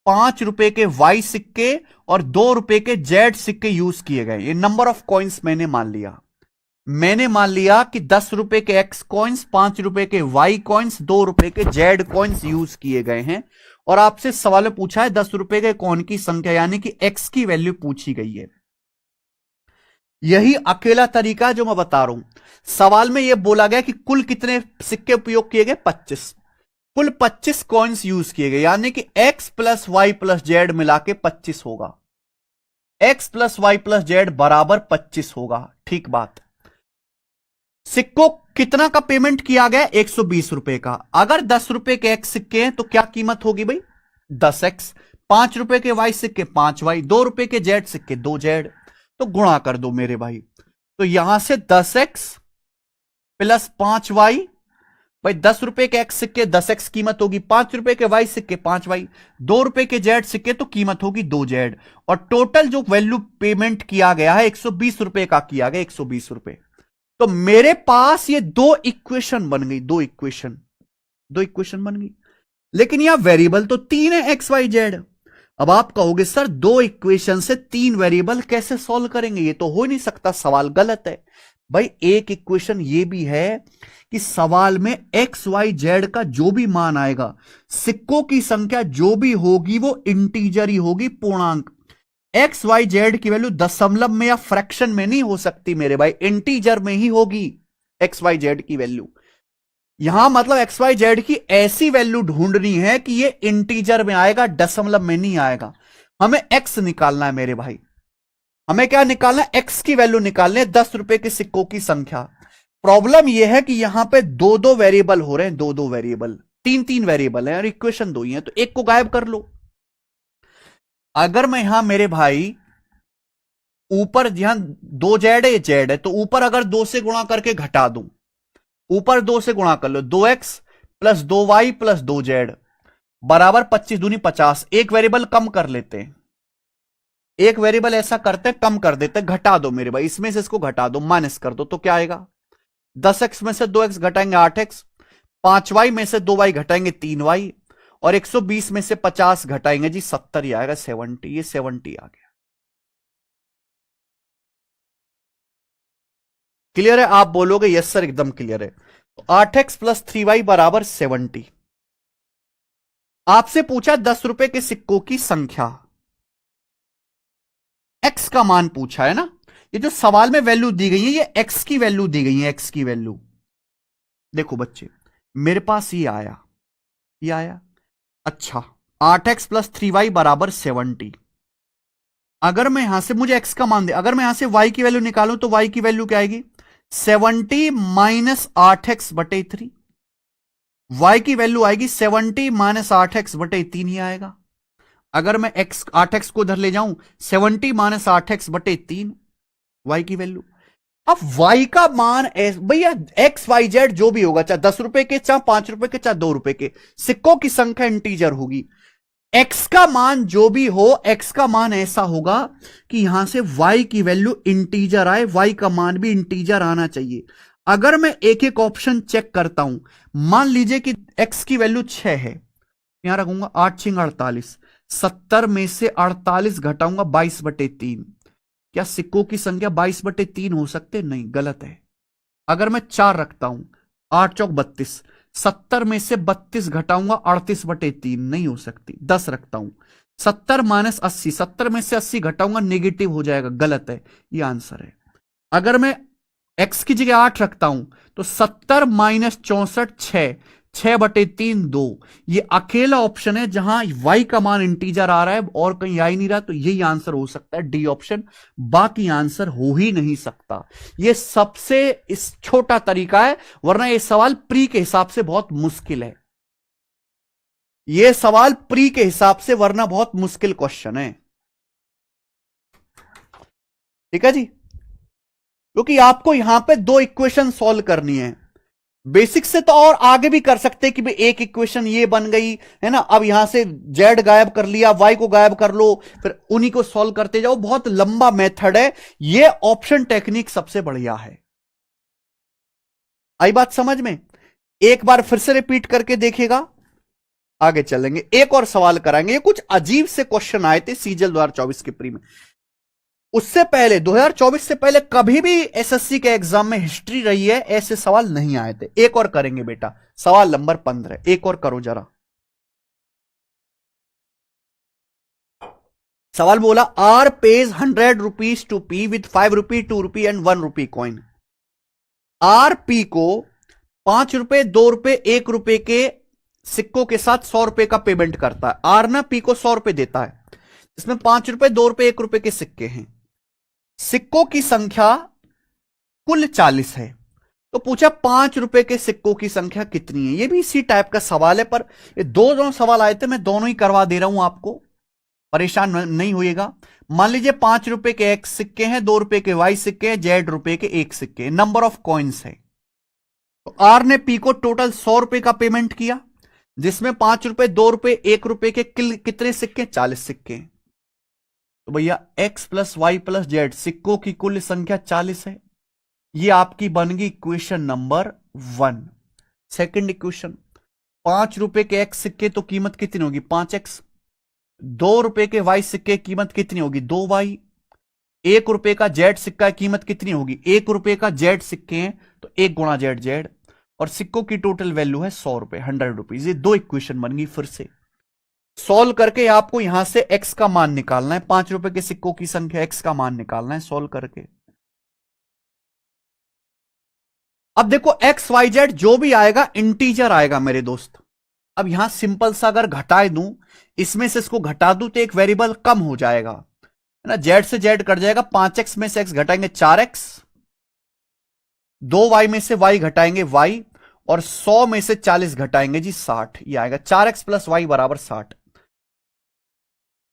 5 रुपए के वाई सिक्के और 2 रुपए के जेड सिक्के यूज किए गए। ये नंबर ऑफ कॉइन्स मैंने मान लिया। मैंने मान लिया कि 10 रुपए के एक्स कॉइन्स, 5 रुपए के वाई कॉइन्स, 2 रुपए के जेड कॉइन्स यूज किए गए हैं। और आपसे सवाल में पूछा है 10 रुपए के कॉइन की संख्या, यानी कि एक्स की वैल्यू पूछी गई है। यही अकेला तरीका जो मैं बता रहा हूं। सवाल में यह बोला गया कि कुल कितने सिक्के उपयोग किए गए? 25। कुल 25 कॉइन्स यूज किए गए, यानी कि x plus Y plus Z मिला के 25 होगा। x plus Y plus Z बराबर 25 होगा। ठीक बात। सिक्कों कितना का पेमेंट किया गया? 120 रुपए का। अगर 10 रुपए के x सिक्के हैं तो क्या कीमत होगी भाई? 10x। 5 रुपए के y सिक्के 5y, 2 रुपए के जेड सिक्के 2z। तो गुणा कर दो मेरे भाई। तो यहां से 10x प्लस 5y, भाई 10 रुपए के x सिक्के 10x कीमत होगी, 5 रुपए के y सिक्के 5y, 2 रुपए के z सिक्के तो कीमत होगी 2z। और टोटल जो वैल्यू पेमेंट किया गया है 120 रुपए का किया गया, 120 रुपए। तो मेरे पास ये दो इक्वेशन बन गई, दो इक्वेशन बन गई। लेकिन यहां वेरिएबल तो 3 है, एक्स वाई जेड। अब आप कहोगे सर दो इक्वेशन से 3 वेरिएबल कैसे सॉल्व करेंगे? ये तो हो नहीं सकता, सवाल गलत है। भाई एक इक्वेशन ये भी है कि सवाल में एक्स वाई जेड का जो भी मान आएगा, सिक्कों की संख्या जो भी होगी वो इंटीजर ही होगी, पूर्णांक। एक्स वाई जेड की वैल्यू दशमलव में या फ्रैक्शन में नहीं हो सकती मेरे भाई, इंटीजर में ही होगी एक्स वाई जेड की वैल्यू। यहां मतलब एक्स वाई जेड की ऐसी वैल्यू ढूंढनी है कि ये इंटीजर में आएगा, दशमलव में नहीं आएगा। हमें एक्स निकालना है मेरे भाई। हमें क्या निकालना है? एक्स की वैल्यू निकालनी है, 10 रुपए के सिक्कों की संख्या। प्रॉब्लम यह है कि यहां पे दो दो वेरिएबल हो रहे हैं, दो दो वेरिएबल, तीन तीन वेरिएबल है और इक्वेशन दो ही है, तो एक को गायब कर लो। अगर मैं यहां मेरे भाई ऊपर यहां 2 जेड है, ये जेड है, तो ऊपर अगर 2 से गुणा करके घटा दूं, ऊपर 2 से गुणा कर लो, 2x plus 2y plus 2z बराबर 25 दूनी 50। एक वेरिएबल कम कर लेते हैं, एक वेरिएबल ऐसा करते हैं कम कर देते हैं, घटा दो मेरे भाई, इसमें से इसको घटा दो, माइनस कर दो, तो क्या आएगा? 10x में से 2x घटाएंगे 8x, 5y में से 2y घटाएंगे 3y, और 120 में से 50 घटाएंगे जी 70 ही आएगा, 70। ये 70 आ गया। क्लियर है? आप बोलोगे यस सर एकदम क्लियर है। तो 8x प्लस 3y बराबर 70। आपसे पूछा 10 रुपए के सिक्कों की संख्या, x का मान पूछा है ना। ये जो सवाल में वैल्यू दी गई है ये x की वैल्यू दी गई है, x की वैल्यू। देखो बच्चे मेरे पास ये आया। अच्छा 8x प्लस 3y बराबर 70। अगर मैं यहां से, मुझे x का मान दे, अगर मैं यहां से y की वैल्यू निकालूं तो y की वैल्यू क्या आएगी? 70 माइनस 8x बटे 3। y की वैल्यू आएगी 70 माइनस 8x बटे 3 ही आएगा। अगर मैं 8x को इधर ले जाऊं, 70 माइनस 8x बटे 3 y की वैल्यू। अब y का मान भैया एक्स वाई जेड जो भी होगा, चाहे 10 रुपए के, चाहे 5 रुपए के, चाहे 2 रुपए के, सिक्कों की संख्या इंटीजर होगी। x का मान जो भी हो, x का मान ऐसा होगा कि यहां से y की वैल्यू इंटीजर आए, y का मान भी इंटीजर आना चाहिए। अगर मैं एक एक ऑप्शन चेक करता हूं, मान लीजिए कि x की वैल्यू 6 है, यहां रखूंगा 8 6 48, 70 में से 48 घटाऊंगा 22 बटे 3। क्या सिक्कों की संख्या 22 बटे 3 हो सकते? नहीं, गलत है। अगर मैं 4 रखता हूं, 8 चौक 32, 70 में से 32 घटाऊंगा 38 बटे 3, नहीं हो सकती। 10 रखता हूं, 70 माइनस 80, 70 में से 80 घटाऊंगा नेगेटिव हो जाएगा, गलत है, ये आंसर है। अगर मैं x की जगह 8 रखता हूं तो 70 माइनस 64 6 बटे 3 2, ये अकेला ऑप्शन है जहां y का मान इंटीजर आ रहा है और कहीं आ ही नहीं रहा, तो यही आंसर हो सकता है, डी ऑप्शन। बाकी आंसर हो ही नहीं सकता। ये सबसे इस छोटा तरीका है, वरना ये सवाल प्री के हिसाब से बहुत मुश्किल है। ये सवाल प्री के हिसाब से वरना बहुत मुश्किल क्वेश्चन है। ठीक है जी, क्योंकि आपको यहां पे दो इक्वेशन सॉल्व करनी है। बेसिक से तो और आगे भी कर सकते हैं कि भाई एक इक्वेशन ये बन गई है ना, अब यहां से z गायब कर लिया, y को गायब कर लो, फिर उन्हीं को सॉल्व करते जाओ, बहुत लंबा मेथड है। ये ऑप्शन टेक्निक सबसे बढ़िया है। आई बात समझ में? एक बार फिर से रिपीट करके देखिएगा, आगे चलेंगे। एक और सवाल कराएंगे। ये कुछ अजीब से क्वेश्चन आए थे सीजल 2024 के प्री में। उससे पहले 2024 से पहले कभी भी एसएससी के एग्जाम में हिस्ट्री रही है ऐसे सवाल नहीं आए थे। एक और करेंगे बेटा, सवाल नंबर 15, एक और करो जरा। सवाल बोला R pays 100 rupees to P with 5 rupee 2 rupee and 1 rupee coin. R P को 5 रुपए 2 रुपए 1 रुपए के सिक्कों के साथ 100 रुपए का पेमेंट करता है। आर ना पी को 100 रुपए देता है, इसमें 5 रुपए, 2 रुपए, 1 रुपए के सिक्के हैं। सिक्कों की संख्या कुल 40 है। तो पूछा 5 रुपए के सिक्कों की संख्या कितनी है। ये भी इसी टाइप का सवाल है, पर ये दो सवाल आए थे, मैं दोनों ही करवा दे रहा हूं आपको, परेशान नहीं होइएगा। मान लीजिए 5 रुपए के एक्स सिक्के हैं, 2 रुपए के वाई सिक्के हैं, जेड रुपए के एक सिक्के, नंबर ऑफ कॉइन्स है। तो आर ने पी को टोटल 100 रुपए का पेमेंट किया, जिसमें 5 रुपए, 2 रुपए, 1 रुपए के कितने सिक्के, 40 सिक्के। तो भैया X plus Y plus Z सिक्कों की कुल संख्या 40 है। ये आपकी बन गई इक्वेशन नंबर 1। सेकंड इक्वेशन, 5 रुपए के एक्स सिक्के तो कीमत कितनी होगी, 5x। 2 रुपए के वाई सिक्के कीमत कितनी होगी, 2y। 1 रुपए का जेड सिक्का कीमत कितनी होगी, 1 रुपए का जेड सिक्के हैं तो 1 गुणा जेड जेड। और सिक्कों की टोटल वैल्यू है 100 रुपए, 100 रुपीज। ये दो इक्वेशन बन गई। फिर से सॉल्व करके आपको यहां से x का मान निकालना है, 5 रुपए के सिक्कों की संख्या x का मान निकालना है सॉल्व करके। अब देखो एक्स वाई जेड जो भी आएगा इंटीजर आएगा मेरे दोस्त। अब यहां सिंपल सा अगर घटाए दूं, इसमें से इसको घटा दूं तो एक वेरिएबल कम हो जाएगा, है ना, जेड से जेड कट जाएगा। 5x में से x घटाएंगे 4x, 2y में से y घटाएंगे y, और 100 में से 40 घटाएंगे जी 60। ये आएगा 4x प्लस वाई बराबर 60।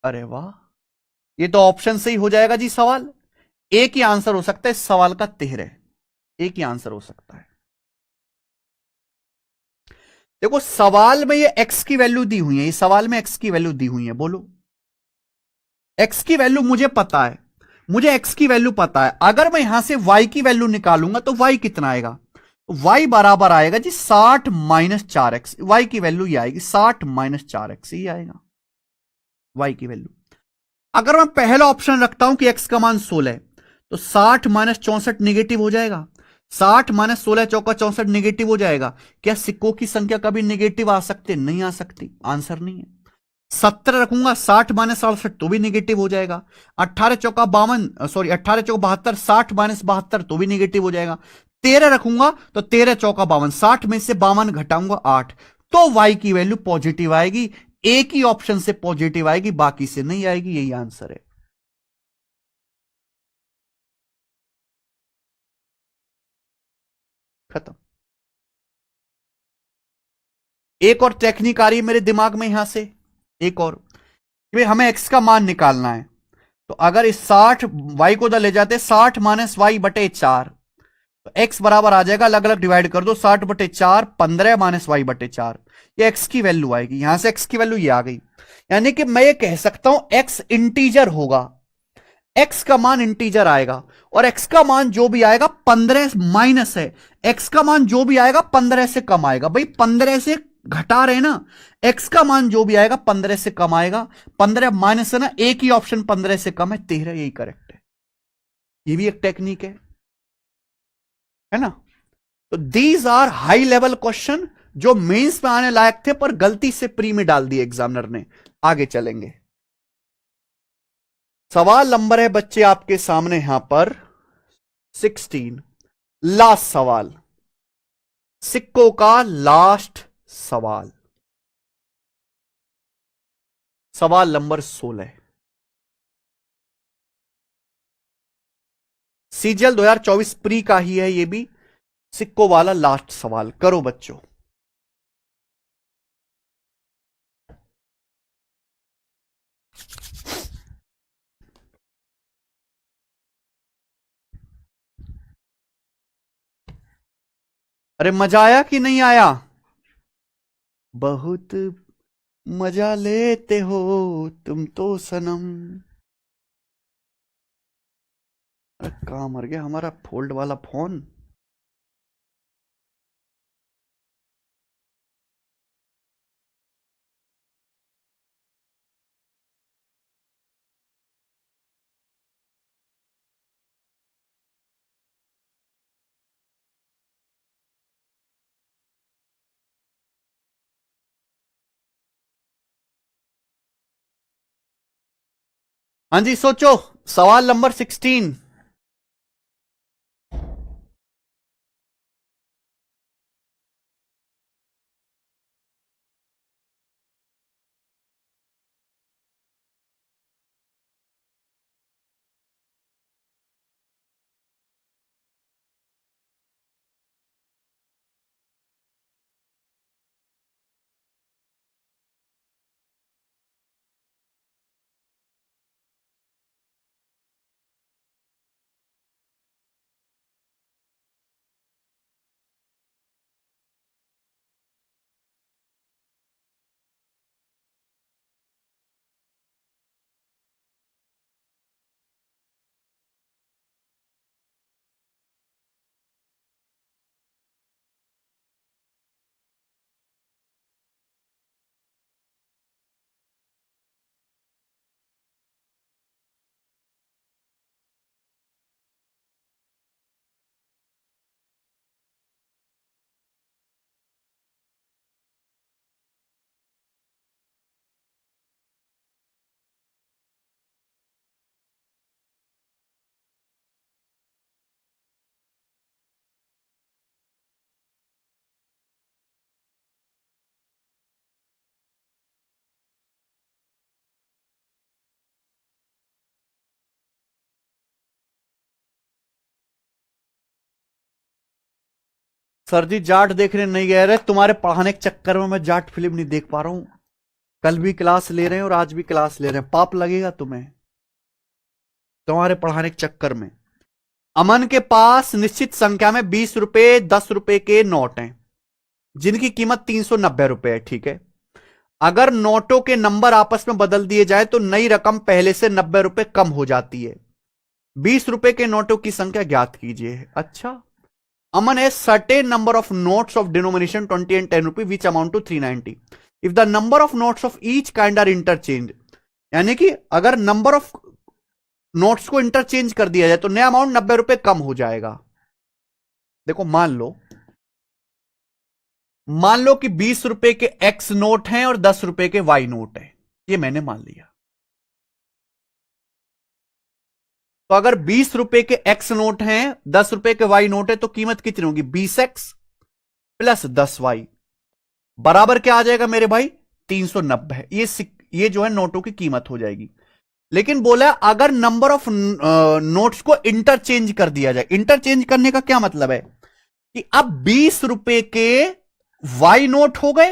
अरे वाह, ये तो ऑप्शन से ही हो जाएगा जी सवाल। एक ही आंसर हो सकता है इस सवाल का, 13। एक ही आंसर हो सकता है। देखो सवाल में ये x की वैल्यू दी हुई है, ये सवाल में x की वैल्यू दी हुई है। बोलो x की वैल्यू मुझे पता है, मुझे x की वैल्यू पता है। अगर मैं यहां से y की वैल्यू निकालूंगा तो y कितना आएगा, y बराबर आएगा जी 60 माइनस 4x। y की वैल्यू ये आएगी 60 माइनस 4x, ये आएगा y की वैल्यू। अगर मैं पहला ऑप्शन रखता हूं कि x का मान 16 है, तो 60 माइनस 64 निगेटिव हो जाएगा। 60 माइनस 16 चौका 64 निगेटिव हो जाएगा। क्या सिक्कों की संख्या कभी निगेटिव आ सकते, नहीं आ सकती, आंसर नहीं है। 17 रखूंगा, 60 माइनस 68 तो भी निगेटिव हो जाएगा। 18 चौका 52, सॉरी 18 चौका 72, 60 माइनस 72 तो भी निगेटिव हो जाएगा। 13 रखूंगा तो 13 चौका 52, 60 में से 52 घटाऊंगा 8, तो y की वैल्यू पॉजिटिव आएगी। एक ही ऑप्शन से पॉजिटिव आएगी, बाकी से नहीं आएगी, यही आंसर है। खत्म। एक और टेक्निक आ रही है मेरे दिमाग में यहां से, एक और, हमें x का मान निकालना है। तो अगर इस 60 y को उधर ले जाते, 60 माइनस वाई बटे 4, तो x बराबर आ जाएगा, अलग अलग डिवाइड कर दो, 60 बटे 4, 15 माइनस वाई बटे 4। ये x की वैल्यू आएगी, यहां से x की वैल्यू ये आ गई। यानी कि मैं ये कह सकता हूं x इंटीजर होगा, x का मान इंटीजर आएगा, और x का मान जो भी आएगा 15 माइनस है, x का मान जो भी आएगा 15 से कम आएगा। भाई 15 से घटा रहे ना, x का मान जो भी आएगा 15 से कम आएगा। 15 माइनस है ना, एक ही ऑप्शन 15 से कम है, 13, यही करेक्ट है। ये भी एक टेक्निक है ना। तो these are high level question जो मेंस में आने लायक थे, पर गलती से प्री में डाल दिए एग्जामिनर ने। आगे चलेंगे, सवाल नंबर है बच्चे आपके सामने यहां पर 16, लास्ट सवाल, सिक्कों का लास्ट सवाल, सवाल नंबर 16। सीजीएल 2024 प्री का ही है ये भी, सिक्कों वाला लास्ट सवाल। करो बच्चों। अरे मजा आया कि नहीं आया, बहुत मजा लेते हो तुम तो सनम। अरे कहां मर गया हमारा फोल्ड वाला फोन। हाँ जी सोचो, सवाल नंबर 16। सर जी जाट देखने नहीं गए रहे, तुम्हारे पढ़ाने के चक्कर में मैं जाट फिल्म नहीं देख पा रहा हूं। कल भी क्लास ले रहे हैं और आज भी क्लास ले रहे हैं, पाप लगेगा तुम्हें तुम्हारे पढ़ाने के चक्कर में। अमन के पास निश्चित संख्या में 20 रुपए 10 रुपए के नोट हैं जिनकी कीमत 390 रुपए है, ठीक है। अगर नोटों के नंबर आपस में बदल दिए जाए तो नई रकम पहले से 90 रुपए कम हो जाती है। 20 रुपए के नोटों की संख्या ज्ञात कीजिए। अच्छा, अमन है certain number of notes of denomination 20 and 10 rupee which amount to 390 if the number of notes of each kind are interchange. यानी कि अगर नंबर ऑफ नोट्स को इंटरचेंज कर दिया जाए तो नया अमाउंट 90 रुपए कम हो जाएगा। देखो मान लो कि 20 रुपए के एक्स नोट हैं और 10 रुपए के वाई नोट हैं, ये मैंने मान लिया। तो अगर 20 रुपए के एक्स नोट हैं 10 रुपए के वाई नोट है तो कीमत कितनी होगी? 20x प्लस 10y बराबर क्या आ जाएगा मेरे भाई? 390। ये जो है नोटों की कीमत हो जाएगी। लेकिन बोला अगर नंबर ऑफ नोट्स को इंटरचेंज कर दिया जाए। इंटरचेंज करने का क्या मतलब है कि अब 20 रुपए के वाई नोट हो गए,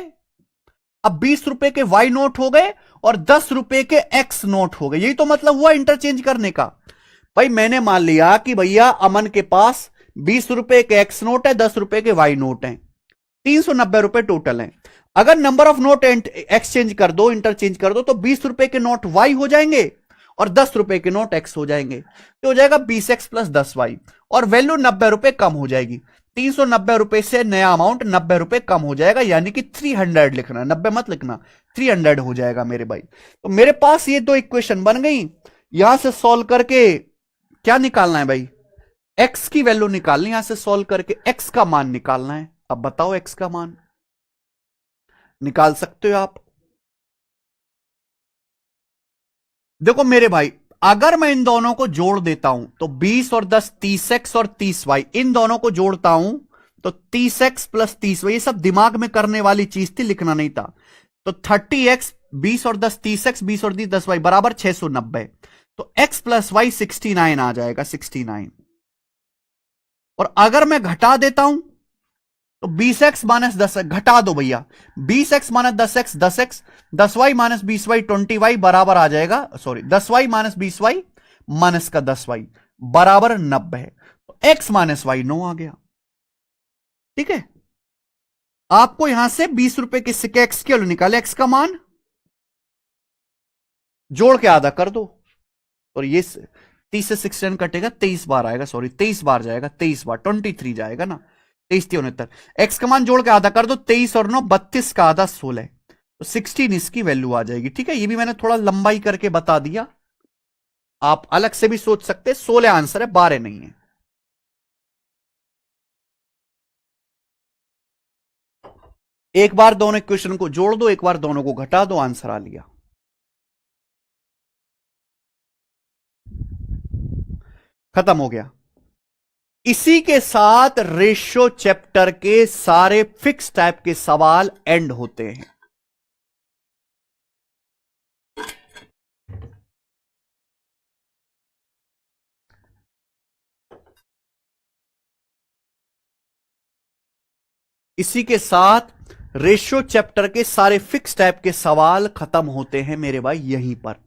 अब 20 रुपए के वाई नोट हो गए और 10 रुपए के एक्स नोट हो गए। यही तो मतलब हुआ इंटरचेंज करने का। भाई मैंने मान लिया कि भैया अमन के पास 20 रुपए के एक्स नोट है, 10 रुपए के वाई नोट है, 390 रुपए टोटल है। अगर नंबर ऑफ नोट एक्सचेंज कर दो, इंटरचेंज कर दो, तो 20 रुपए के नोट वाई हो जाएंगे और 10 रुपए के नोट एक्स हो जाएंगे। तो हो जाएगा 20x प्लस 10y और वैल्यू 90 रुपए कम हो जाएगी। 390 रुपए से नया अमाउंट 90 रुपए कम हो जाएगा, यानी कि 300 लिखना, 90 मत लिखना, 300 हो जाएगा मेरे भाई। तो मेरे पास ये दो इक्वेशन बन गई। यहां से सॉल्व करके क्या निकालना है भाई? x की वैल्यू निकालनी, यहां से सॉल्व करके x का मान निकालना है। अब बताओ x का मान निकाल सकते हो आप? देखो मेरे भाई, अगर मैं इन दोनों को जोड़ देता हूं तो 20 और 10 30x और 30y, इन दोनों को जोड़ता हूं तो 30x प्लस 30y, ये सब दिमाग में करने वाली चीज थी, लिखना नहीं था। तो 30x 20 और 10 30x 20 और 10 10y बराबर 690। तो x प्लस वाई 69 आ जाएगा, 69। और अगर मैं घटा देता हूं तो 20x माइनस 10 घटा दो भैया, 20x minus 10x 10x, 10y minus 20y 20y बराबर आ जाएगा, sorry 10y minus 20y minus का 10y बराबर 90 है। तो x माइनस वाई 9 आ गया। ठीक है, आपको यहां से 20 रुपए के सिक्के x के निकाले, x का मान जोड़ के आधा कर दो और ये 30 से 16 कटेगा, 23 बार आएगा, सॉरी 23 बार जाएगा, 23 बार 23 जाएगा ना, 23 एक्स का मान जोड़ के आधा कर दो, 23 और 9 32 का आधा 16, तो 16 इसकी वैल्यू आ जाएगी। ठीक है, ये भी मैंने थोड़ा लंबाई करके बता दिया, आप अलग से भी सोच सकते। 16 आंसर है, 12 नहीं है। एक बार दोनों इक्वेशन को जोड़ दो, एक बार दोनों को घटा दो, आंसर आ लिया। खत्म हो गया। इसी के साथ रेशियो चैप्टर के सारे फिक्स टाइप के सवाल एंड होते हैं। इसी के साथ रेशियो चैप्टर के सारे फिक्स टाइप के सवाल खत्म होते हैं मेरे भाई यहीं पर।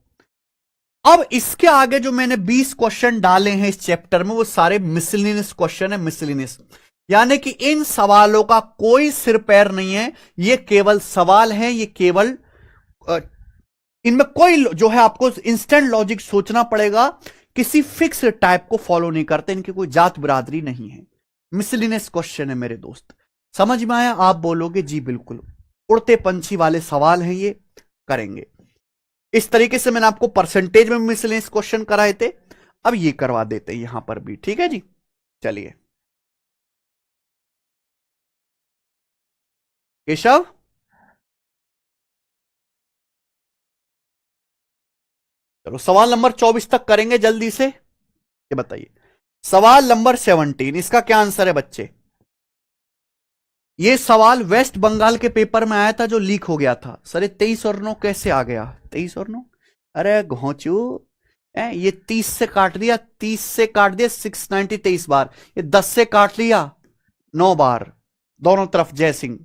अब इसके आगे जो मैंने 20 क्वेश्चन डाले हैं इस चैप्टर में, वो सारे मिसलिनियस क्वेश्चन है, मिसलिनियस, यानी कि इन सवालों का कोई सिर पैर नहीं है, ये केवल सवाल है, ये केवल इनमें कोई जो है आपको इंस्टेंट लॉजिक सोचना पड़ेगा, किसी फिक्स टाइप को फॉलो नहीं करते, इनकी कोई जात बिरादरी नहीं है, मिसलिनियस क्वेश्चन है मेरे दोस्त। समझ में आया? आप बोलोगे जी बिल्कुल, उड़ते पंछी वाले सवाल हैं ये, करेंगे। इस तरीके से मैंने आपको परसेंटेज में मिसलेनियस क्वेश्चन कराए थे, अब ये करवा देते हैं यहां पर भी। ठीक है जी, चलिए केशव, चलो सवाल नंबर 24 तक करेंगे जल्दी से। ये बताइए सवाल नंबर 17, इसका क्या आंसर है बच्चे? ये सवाल वेस्ट बंगाल के पेपर में आया था जो लीक हो गया था। सर 23 और 9 कैसे आ गया? 23 और 9, अरे घोंचू, ये 30 से काट दिया, 30 से काट दिया 690 23 बार, ये 10 से काट लिया 9 बार, दोनों तरफ जय सिंह।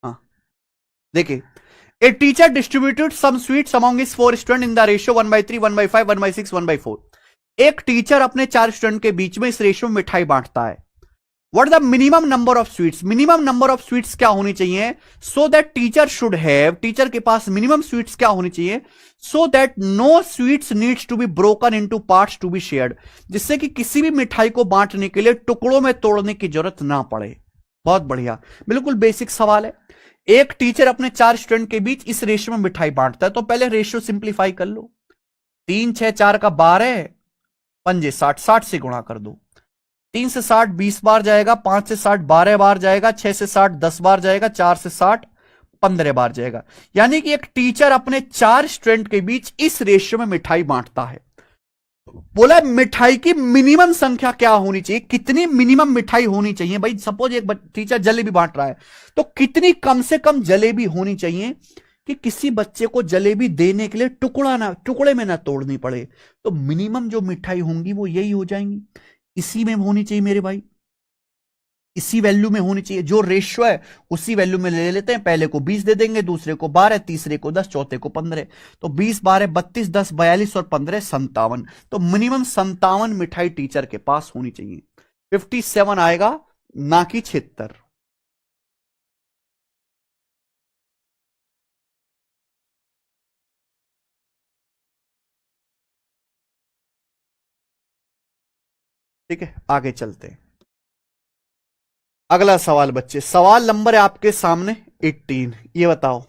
हाँ, देखिए, a teacher distributed some sweets among his 4 student in the ratio 1/3, 1/5, 1/6, 1/4। एक टीचर अपने 4 स्टूडेंट के बीच में इस रेशियो में मिठाई बांटता है। What the minimum number of sweets, minimum number of sweets क्या होनी चाहिए, so that teacher should have, teacher के पास मिनिमम स्वीट्स क्या होनी चाहिए, so that no sweets needs to be broken into parts to be shared, जिससे कि किसी भी मिठाई को बांटने के लिए टुकड़ों में तोड़ने की जरूरत ना पड़े। बहुत बढ़िया, बिल्कुल बेसिक सवाल है। एक टीचर अपने 4 स्टूडेंट के बीच इस रेशियो में मिठाई बांटता है, तो पहले रेशियो सिंप्लीफाई कर लो। 3 6 4 का 12, पंजे 60, 60 से गुणा कर दो। 3 से 60 20 बार जाएगा, 5 से 60 12 बार जाएगा, 6 से 60 10 बार जाएगा, 4 से 60 15 बार जाएगा। यानी कि एक टीचर अपने 4 स्टूडेंट के बीच इस रेशियो में मिठाई बांटता है। बोला मिठाई की मिनिमम संख्या क्या होनी चाहिए, कितनी मिनिमम मिठाई होनी चाहिए भाई। सपोज एक टीचर जलेबी बांट रहा है, तो कितनी कम से कम जलेबी होनी चाहिए कि किसी बच्चे को जलेबी देने के लिए टुकड़े में ना तोड़नी पड़े। तो मिनिमम जो मिठाई होंगी वो यही हो जाएंगी, इसी में होनी चाहिए मेरे भाई, इसी वैल्यू में होनी चाहिए। जो रेशियो है उसी वैल्यू में ले लेते हैं। पहले को 20 दे देंगे, दूसरे को 12, तीसरे को 10, चौथे को 15। तो 20 12 32, 10 42 और 15 57। तो मिनिमम 57 मिठाई टीचर के पास होनी चाहिए। 57 आएगा, ना कि 76। ठीक है, आगे चलते हैं। अगला सवाल बच्चे, सवाल नंबर है आपके सामने 18। ये बताओ,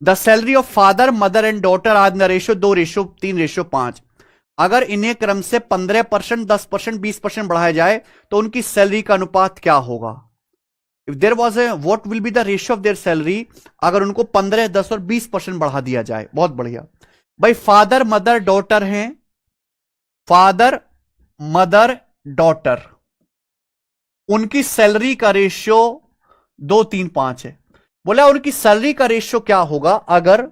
the salary of father mother and daughter are in the ratio 2:3:5। अगर इन्हें क्रम से 15%, 10%, 20% बढ़ाया जाए तो उनकी सैलरी का अनुपात क्या होगा। If there was a what will be the ratio of their salary, अगर उनको 15, 10 और 20% बढ़ा दिया जाए। बहुत बढ़िया भाई, फादर मदर डॉटर हैं, फादर मदर डॉटर, उनकी सैलरी का रेशियो 2:3:5 है। बोला उनकी सैलरी का रेशियो क्या होगा अगर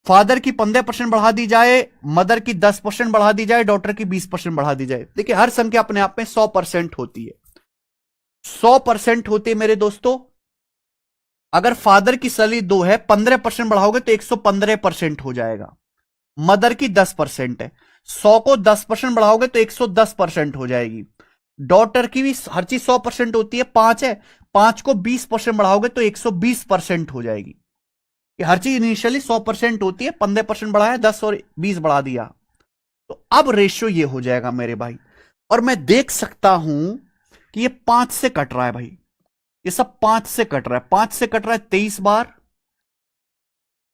फादर की 15% बढ़ा दी जाए, मदर की 10% बढ़ा दी जाए, डॉटर की 20% बढ़ा दी जाए। देखिए, हर संख्या अपने आप में 100% होती है, 100% होती है मेरे दोस्तों। अगर फादर की सैलरी 2 है, 15% बढ़ाओगे तो 115% हो जाएगा। मदर की 10% है, 100 को 10% बढ़ाओगे तो 110% हो जाएगी। डॉटर की भी हर चीज 100% होती है, 5 है, 5 को 20% बढ़ाओगे तो 120% हो जाएगी। कि हर चीज इनिशियली 100% होती है, 15% बढ़ाया, 10 और 20 बढ़ा दिया, तो अब रेशियो ये हो जाएगा मेरे भाई। और मैं देख सकता हूं कि ये 5 से कट रहा है भाई, ये सब 5 से कट रहा है, 5 से कट रहा है 23 बार,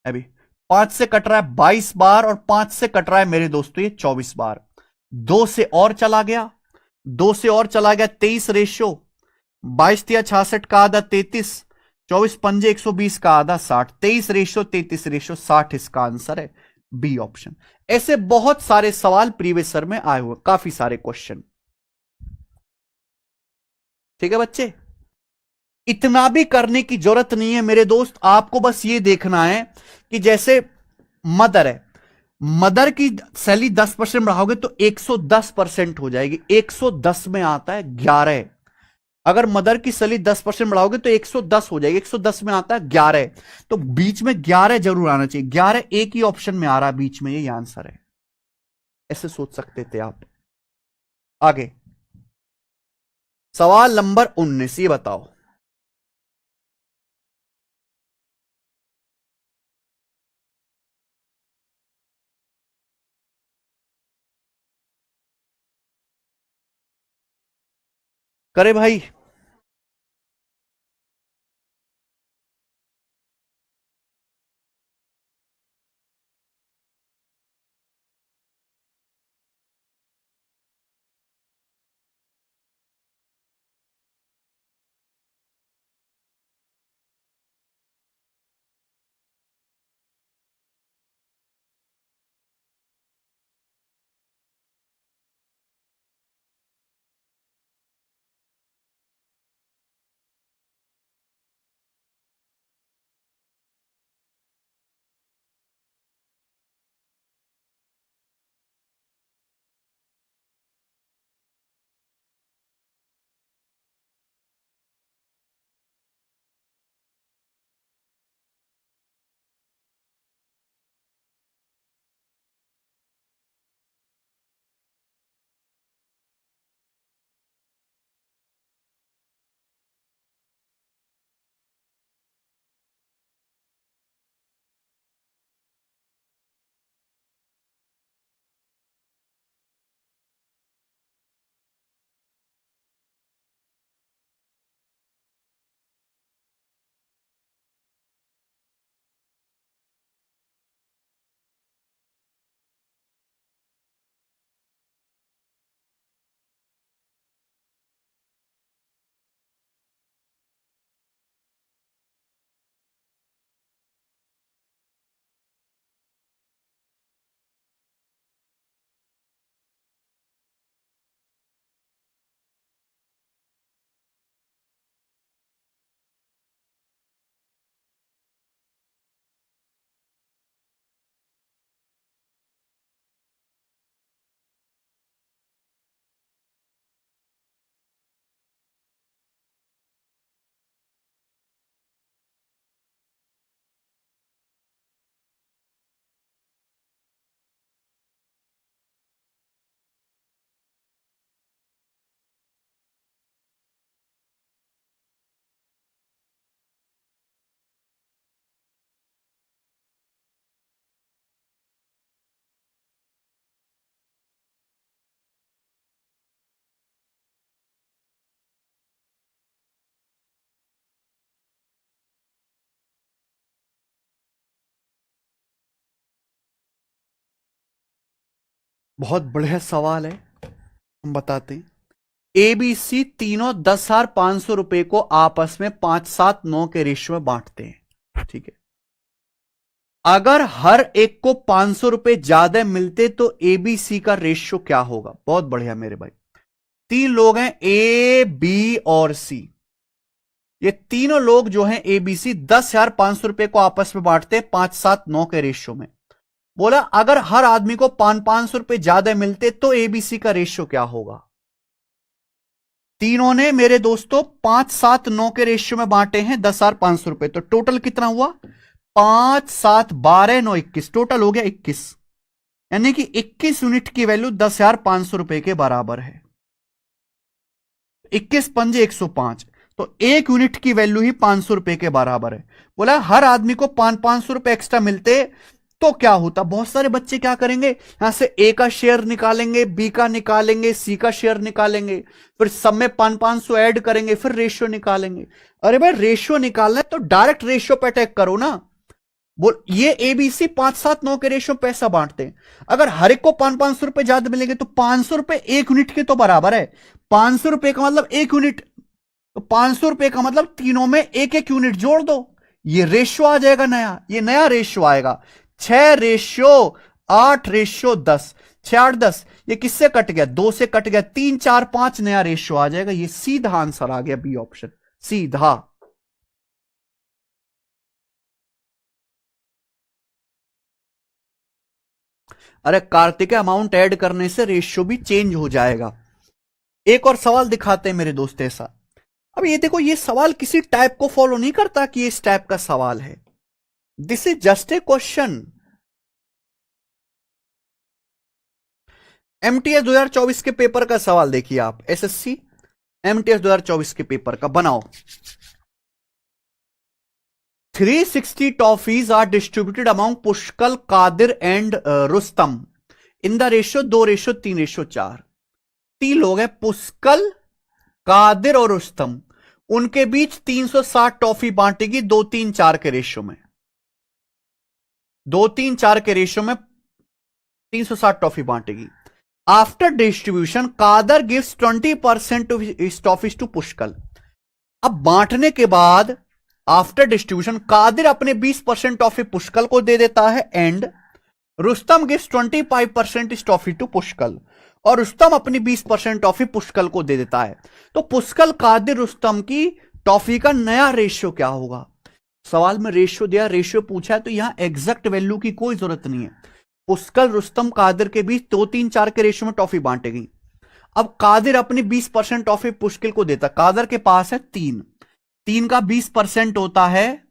अभी 5 से कट रहा है 22 बार, और 5 से कट रहा है मेरे दोस्तों ये 24 बार। 2 से और चला गया, 2 से और चला गया 23 रेशियो, 22 तिया 66 का आधा 33, 24 पंजे 120 का आधा 60, 23 रेशियो 33 रेशियो 60 इसका आंसर है, बी ऑप्शन। ऐसे बहुत सारे सवाल प्रीवियस ईयर में आए हुए, काफी सारे क्वेश्चन। ठीक है बच्चे, इतना भी करने की जरूरत नहीं है मेरे दोस्त, आपको बस ये देखना है कि जैसे मदर है, मदर की सैलरी 10% बढ़ाओगे तो 110% हो जाएगी। 110 में आता है 11। अगर मदर की सैलरी 10% बढ़ाओगे तो 110 हो जाएगी, 110 में आता है 11। तो बीच में 11 जरूर आना चाहिए, 11 एक ही ऑप्शन में आ रहा है बीच में, यही आंसर है। ऐसे सोच सकते थे आप। आगे सवाल नंबर 19, ये बताओ, करे भाई। बहुत बढ़िया सवाल है, हम बताते हैं। एबीसी तीनों 10,500 रुपए को आपस में 5-7-9 के रेशियो में बांटते हैं, ठीक है। अगर हर एक को 500 रुपए ज्यादा मिलते तो एबीसी का रेशियो क्या होगा? बहुत बढ़िया मेरे भाई। तीन लोग हैं, ए बी और सी। ये तीनों लोग जो हैं एबीसी 10,500 रुपए को आपस में बांटते हैं 5-7-9 के रेशियो में। बोला अगर हर आदमी को 500 रुपए ज्यादा मिलते तो एबीसी का रेशियो क्या होगा? तीनों ने मेरे दोस्तों 5-7-9 के रेशियो में बांटे हैं 10,500 रुपए, तो टोटल कितना हुआ? 5-7-12-9-21, टोटल हो गया 21। यानी कि 21 यूनिट की वैल्यू 10,500 रुपए के बराबर है। 21 पंजे 105, तो एक यूनिट की वैल्यू ही 500 रुपए के बराबर है। बोला हर आदमी को 500 रुपए एक्स्ट्रा मिलते तो क्या होता? बहुत सारे बच्चे क्या करेंगे, यहां से ए का शेयर निकालेंगे, बी का निकालेंगे, सी का शेयर निकालेंगे, फिर सब में 500 ऐड करेंगे, फिर रेशियो निकालेंगे। अरे भाई रेशियो निकालना है तो डायरेक्ट रेशियो पे अटैक करो ना। बोल ये एबीसी 5-7-9 के रेशियो पैसा बांटते हैं। अगर हर एक को 500 रुपए ज्यादा मिलेंगे तो 500 रुपए एक यूनिट के तो बराबर है। 500 रुपए का मतलब एक यूनिट, तो 500 रुपए का मतलब तीनों में एक एक यूनिट जोड़ दो, ये रेशियो आ जाएगा नया, ये नया रेशियो आएगा। 6:8:10, 6-8-10, ये किससे कट गया? 2 से कट गया, 3-4-5 नया रेशियो आ जाएगा। ये सीधा आंसर आ गया बी ऑप्शन, सीधा। अरे कार्तिक, अमाउंट ऐड करने से रेशियो भी चेंज हो जाएगा। एक और सवाल दिखाते हैं मेरे दोस्त ऐसा। अब ये देखो, ये सवाल किसी टाइप को फॉलो नहीं करता कि ये इस टाइप का सवाल है। This is just a question. MTS 2024 के पेपर का सवाल देखिए आप, एसएससी एमटीएस 2024 के पेपर का बनाओ। 360 toffees are distributed among Pushkal, Kadir and Rustam in the ratio 2:3:4। तीन लोग हैं, पुष्कल, कादिर और रुस्तम, उनके बीच 360 टॉफी बांटेगी 2-3-4 के रेशियो में। 2-3-4 के रेशियो में 360 टॉफी बांटेगी। After distribution Kadar gives 20% toffees to Pushkal. अब बांटने के बाद आफ्टर डिस्ट्रीब्यूशन कादिर अपने 20% टॉफी पुष्कल को दे देता है, एंड रुस्तम गिव्स 25% इस टॉफी टू पुष्कल, और रुस्तम अपनी 20% टॉफी पुष्कल को दे देता है। तो पुष्कल, कादिर, रुस्तम की टॉफी का नया रेशियो क्या होगा? सवाल में रेशियो दिया, रेशियो पूछा है, तो यहां एग्जैक्ट वैल्यू की कोई जरूरत नहीं है। पुष्कल, रुस्तम, कादिर के बीच 2-3-4 के रेशियो में टॉफी बांटेगी। अब कादिर अपनी 20% टॉफी पुष्किल को देता, कादिर के पास है 3, 3 का 20% होता है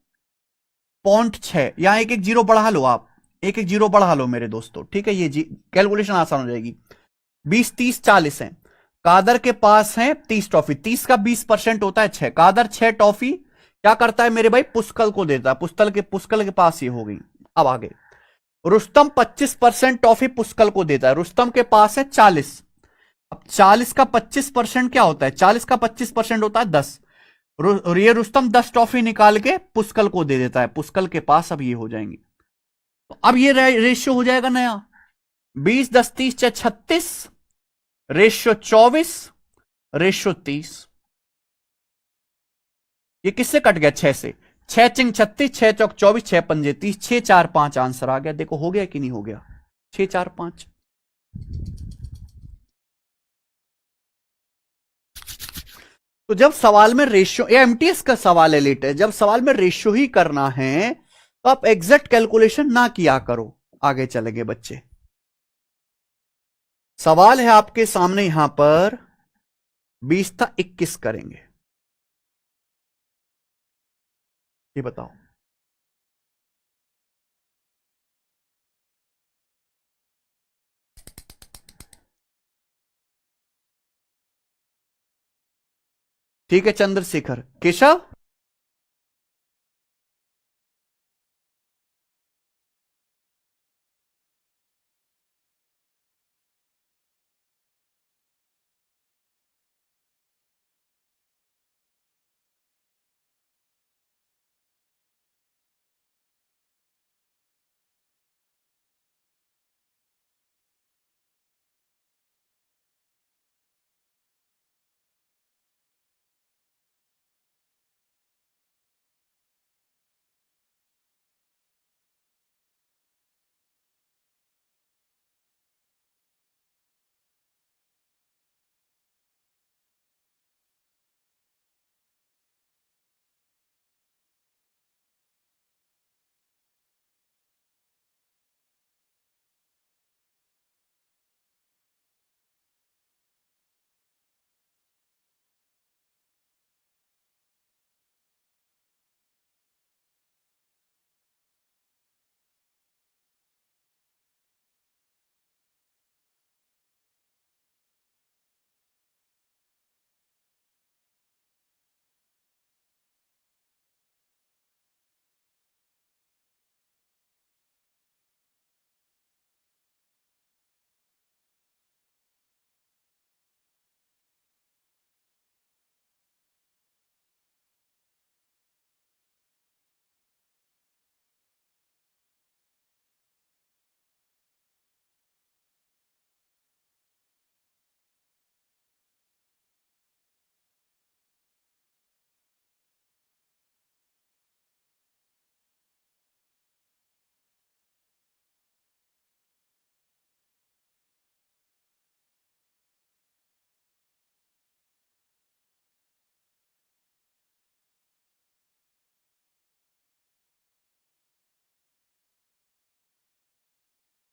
0.6। यहां एक एक जीरो बढ़ा लो, आप एक एक जीरो बढ़ा लो मेरे दोस्तों, ठीक है, ये कैलकुलेशन आसान हो जाएगी। 20, 30, 40 है, कादर के पास है 30 टॉफी, 30 का 20% होता है 6, कादर 6 टॉफी क्या करता है मेरे भाई? पुष्कल को देता है, पुष्कल के पास ये हो गई। अब आगे रुस्तम 25% टॉफी पुष्कल को देता है, रुस्तम के पास है 40। अब 40 का 25% क्या होता है? 40 का 25% होता है 10। और ये रुस्तम 10 टॉफी निकाल के पुष्कल को दे देता है, पुष्कल के पास अब ये हो जाएंगे। तो अब ये रेशियो हो जाएगा नया, 20-10-30-36, रेशियो 24, रेशियो 30। ये किससे कट गया? 6 से। 6-3-36, 6-4-24, 6-5-30, 6-4-5 आंसर आ गया। देखो हो गया कि नहीं हो गया? 6-4-5। तो जब सवाल में रेशियो, एमटीएस का सवाल है लेटेस्ट, जब सवाल में रेशियो ही करना है तो आप एग्जैक्ट कैलकुलेशन ना किया करो। आगे चलेंगे बच्चे, सवाल है आपके सामने यहां पर, 20 था 21 करेंगे, ये बताओ। ठीक है चंद्रशेखर, केशव।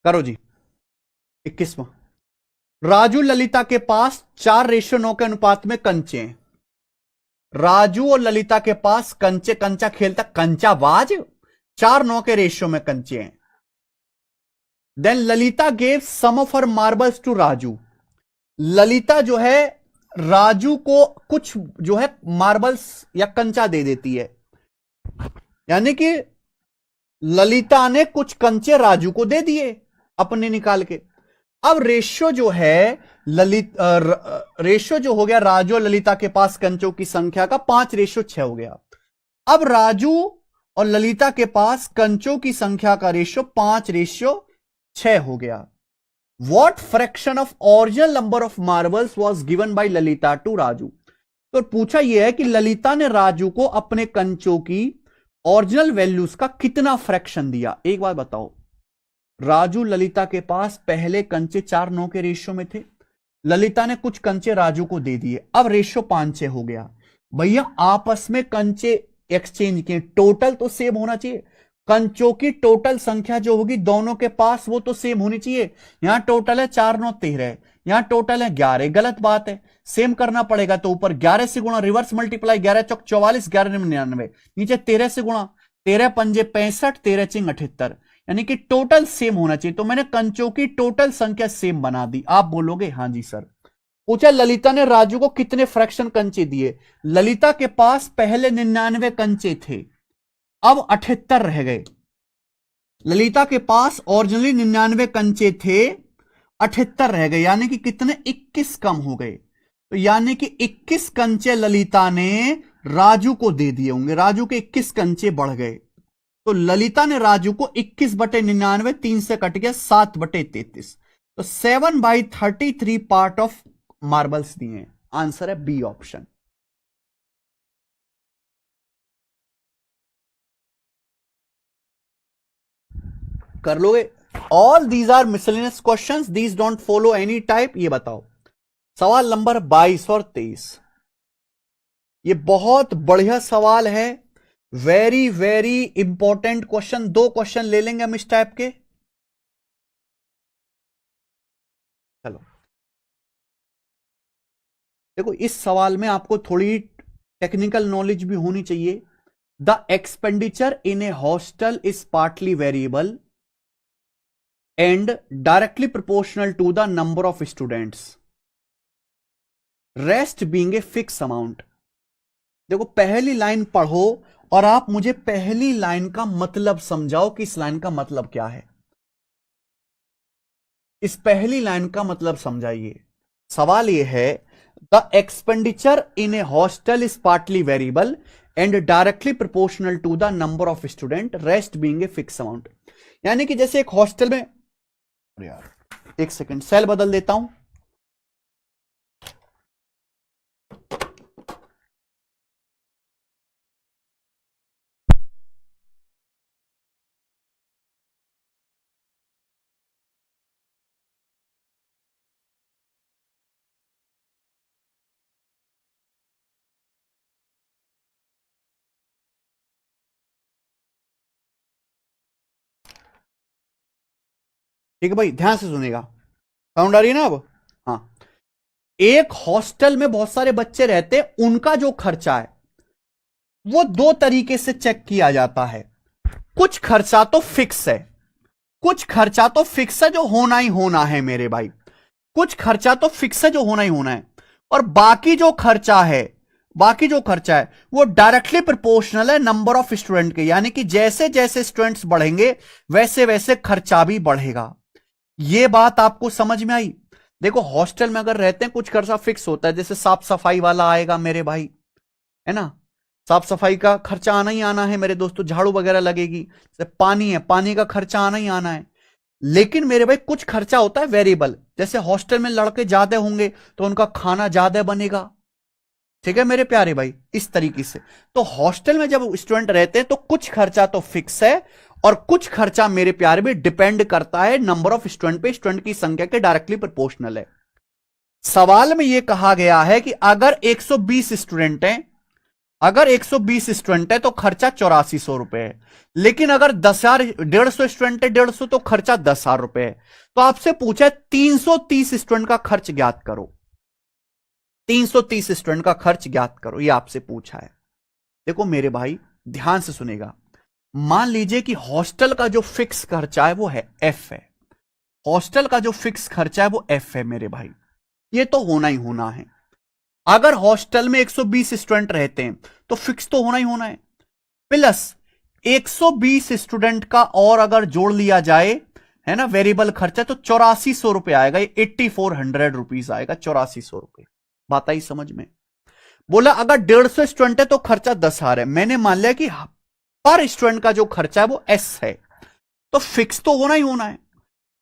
करो जी। 21वां, राजू ललिता के पास 4:9 के अनुपात में कंचे हैं। राजू और ललिता के पास कंचे, कंचा खेलता, कंचाबाज, 4:9 के रेशियो में कंचे हैं। Then Lalita gave some of her marbles to Raju. Lalita जो है राजू को कुछ जो है मार्बल्स या कंचा दे देती है, यानी कि ललिता ने कुछ कंचे राजू को दे दिए अपने निकाल के। अब रेशियो जो है रेशियो जो हो गया राजू और ललिता के पास कंचों की संख्या का 5:6 हो गया। अब राजू और ललिता के पास कंचों की संख्या का रेशियो 5:6 हो गया। What fraction of original number of marbles was given by Lalita to Raju? तो पूछा यह है कि ललिता ने राजू को अपने कंचों की ओरिजिनल वैल्यूज का कितना फ्रैक्शन दिया। एक बात बताओ, राजू ललिता के पास पहले कंचे 4:9 के रेशियो में थे, ललिता ने कुछ कंचे राजू को दे दिए, अब रेशियो 5:6 हो गया। भैया आपस में कंचे एक्सचेंज किए, टोटल तो सेम होना चाहिए। कंचों की टोटल संख्या जो होगी दोनों के पास वो तो सेम होनी चाहिए। यहां टोटल है 4:9 13, यहां टोटल है 11, गलत बात है, सेम करना पड़ेगा। तो ऊपर 11 से गुणा, रिवर्स मल्टीप्लाई, 11 चौक 44, 11 99, नीचे 13 से गुणा, 13 पंजे 65, 13 चिंग 78, यानी कि टोटल सेम होना चाहिए। तो मैंने कंचों की टोटल संख्या सेम बना दी। आप बोलोगे हां जी सर। पूछा ललिता ने राजू को कितने फ्रैक्शन कंचे दिए। ललिता के पास पहले 99 कंचे थे, अब 78 रह गए। ललिता के पास ओरिजिनली 99 कंचे थे, 78 रह गए, यानी कि कितने 21 कम हो गए। तो यानी कि 21 कंचे ललिता ने राजू को दे दिए होंगे, राजू के 21 कंचे बढ़ गए। तो ललिता ने राजू को 21/99, 3 से कट गया 7/33, तो 7/33 पार्ट ऑफ मार्बल्स दिए। आंसर है बी ऑप्शन। कर लोगे? All these are miscellaneous questions, these don't follow any type. ये बताओ सवाल नंबर 22 और 23, ये बहुत बढ़िया सवाल है, very very important question. 2 question ले लेंगे हम इस टाइप के। चलो देखो, इस सवाल में आपको थोड़ी टेक्निकल नॉलेज भी होनी चाहिए। The expenditure in a hostel is partly variable and directly proportional to the number of students, rest being a fixed amount। देखो पहली लाइन पढ़ो और आप मुझे पहली लाइन का मतलब समझाओ कि इस लाइन का मतलब क्या है। इस पहली लाइन का मतलब समझाइए। सवाल यह है, the expenditure in a hostel is partly variable and directly proportional to the number of student, rest being a fix amount. यानी कि जैसे एक हॉस्टल में, यार एक सेकंड सेल बदल देता हूं। ठीक है भाई, ध्यान से सुनेगा, साउंड आ रही है ना अब? हाँ, एक हॉस्टल में बहुत सारे बच्चे रहते हैं, उनका जो खर्चा है वो 2 तरीके से चेक किया जाता है। कुछ खर्चा तो फिक्स है, कुछ खर्चा तो फिक्स है जो होना ही होना है मेरे भाई, कुछ खर्चा तो फिक्स है जो होना ही होना है। और बाकी जो खर्चा है, बाकी जो खर्चा है वो डायरेक्टली प्रोपोर्शनल है नंबर ऑफ स्टूडेंट के, यानी कि जैसे जैसे स्टूडेंट्स बढ़ेंगे वैसे वैसे खर्चा भी बढ़ेगा। ये बात आपको समझ में आई? देखो हॉस्टल में अगर रहते हैं कुछ खर्चा फिक्स होता है, जैसे साफ सफाई वाला आएगा मेरे भाई, है ना, साफ सफाई का खर्चा आना ही आना है मेरे दोस्तों, झाड़ू वगैरह लगेगी, जैसे पानी है, पानी का खर्चा आना ही आना है। लेकिन मेरे भाई कुछ खर्चा होता है वेरिएबल, जैसे हॉस्टल में लड़के ज्यादा होंगे तो उनका खाना ज्यादा बनेगा। ठीक है मेरे प्यारे भाई, इस तरीके से। तो हॉस्टल में जब स्टूडेंट रहते हैं तो कुछ खर्चा तो फिक्स है और कुछ खर्चा मेरे प्यारे भी डिपेंड करता है नंबर ऑफ स्टूडेंट पे, स्टूडेंट की संख्या के डायरेक्टली प्रोपोर्शनल है। सवाल में यह कहा गया है कि अगर 120 स्टूडेंट हैं, अगर 120 स्टूडेंट है तो खर्चा 8400 रुपए है, लेकिन अगर 10,000 150 स्टूडेंट है 150 तो खर्चा 10,000 रुपए है। तो आपसे पूछा है 330 स्टूडेंट का खर्च ज्ञात करो, 330 स्टूडेंट का खर्च ज्ञात करो, ये आपसे पूछा है। देखो मेरे भाई ध्यान से सुनेगा, मान लीजिए कि हॉस्टल का जो फिक्स खर्चा है वो है एफ है, हॉस्टल का जो फिक्स खर्चा है वो एफ है मेरे भाई, ये तो होना ही होना है। अगर हॉस्टल में 120 स्टूडेंट रहते हैं तो फिक्स तो होना ही होना है, प्लस 120 स्टूडेंट का और अगर जोड़ लिया जाए, है ना, वेरिएबल खर्चा, तो 8400 रुपए आएगा, 8400 रुपीज आएगा, 8400 रुपए। बात आई समझ में? बोला अगर 150 स्टूडेंट है तो खर्चा 10,000 है, मैंने मान लिया कि पर स्टूडेंट का जो खर्चा है वो एस है, तो फिक्स तो होना ही होना है।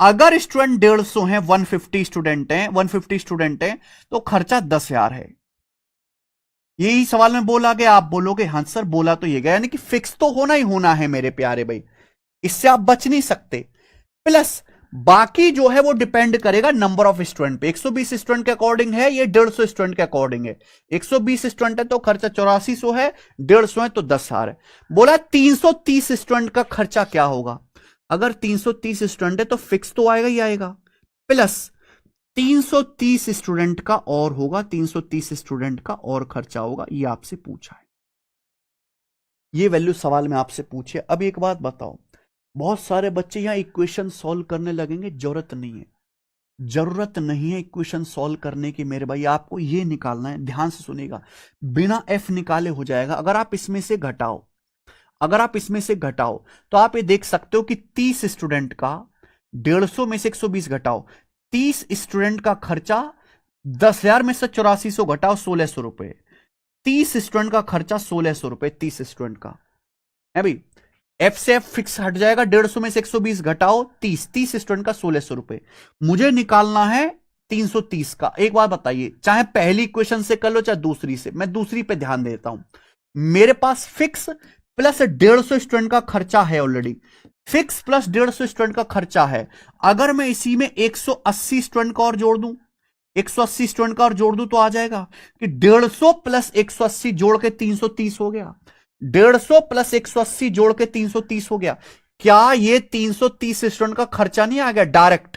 अगर स्टूडेंट 150 है, 150 स्टूडेंट है, 150 स्टूडेंट है तो खर्चा 10,000 है। यही सवाल में बोला गया, आप बोलोगे हाँ सर बोला तो ये गया, यानी कि फिक्स तो होना ही होना है मेरे प्यारे भाई, इससे आप बच नहीं सकते। प्लस बाकी जो है वो डिपेंड करेगा नंबर ऑफ स्टूडेंट पे, 120 स्टूडेंट के अकॉर्डिंग है, ये 150 स्टूडेंट के अकॉर्डिंग है। 120 स्टूडेंट है तो खर्चा 8400 है, 150 है तो 10,000 है। बोला 330 स्टूडेंट का खर्चा क्या होगा? अगर 330 स्टूडेंट है तो फिक्स तो आएगा ही आएगा, प्लस 330 स्टूडेंट का और होगा, 330 स्टूडेंट का और खर्चा होगा, ये आपसे पूछा है, ये वैल्यू सवाल में आपसे पूछे। अब एक बात बताओ, बहुत सारे बच्चे यहां इक्वेशन सॉल्व करने लगेंगे, जरूरत नहीं है, जरूरत नहीं है इक्वेशन सॉल्व करने की मेरे भाई, आपको ये निकालना है, ध्यान से सुनेगा, बिना एफ निकाले हो जाएगा। अगर आप इसमें से घटाओ, अगर आप इसमें से घटाओ तो आप ये देख सकते हो कि 30 स्टूडेंट का 150 में से 120 घटाओ, 30 स्टूडेंट का खर्चा 10,000 में से 8400 घटाओ 1600 रुपए, 30 स्टूडेंट का खर्चा 1600 रुपए, 30 स्टूडेंट का है भाई। एफ से एफ फिक्स हट जाएगा, 150 में से 120 घटाओ 30, 30 स्टूडेंट का 1600 रुपए। मुझे निकालना है 330 का। एक बात बताइए, चाहे पहली इक्वेशन से कर लो चाहे दूसरी से, मैं दूसरी पे ध्यान देता हूं। मेरे पास फिक्स प्लस 150 स्टूडेंट का खर्चा है ऑलरेडी, फिक्स प्लस 150 स्टूडेंट का खर्चा है। अगर मैं इसी में 180 स्टूडेंट का और जोड़ दूं, 180 स्टूडेंट का और जोड़ दूं तो आ जाएगा कि 150 प्लस 180 जोड़ के 330 हो गया, 150 प्लस 180 जोड़ के 330 हो गया। क्या ये 330 स्टूडेंट का खर्चा नहीं आ गया डायरेक्ट?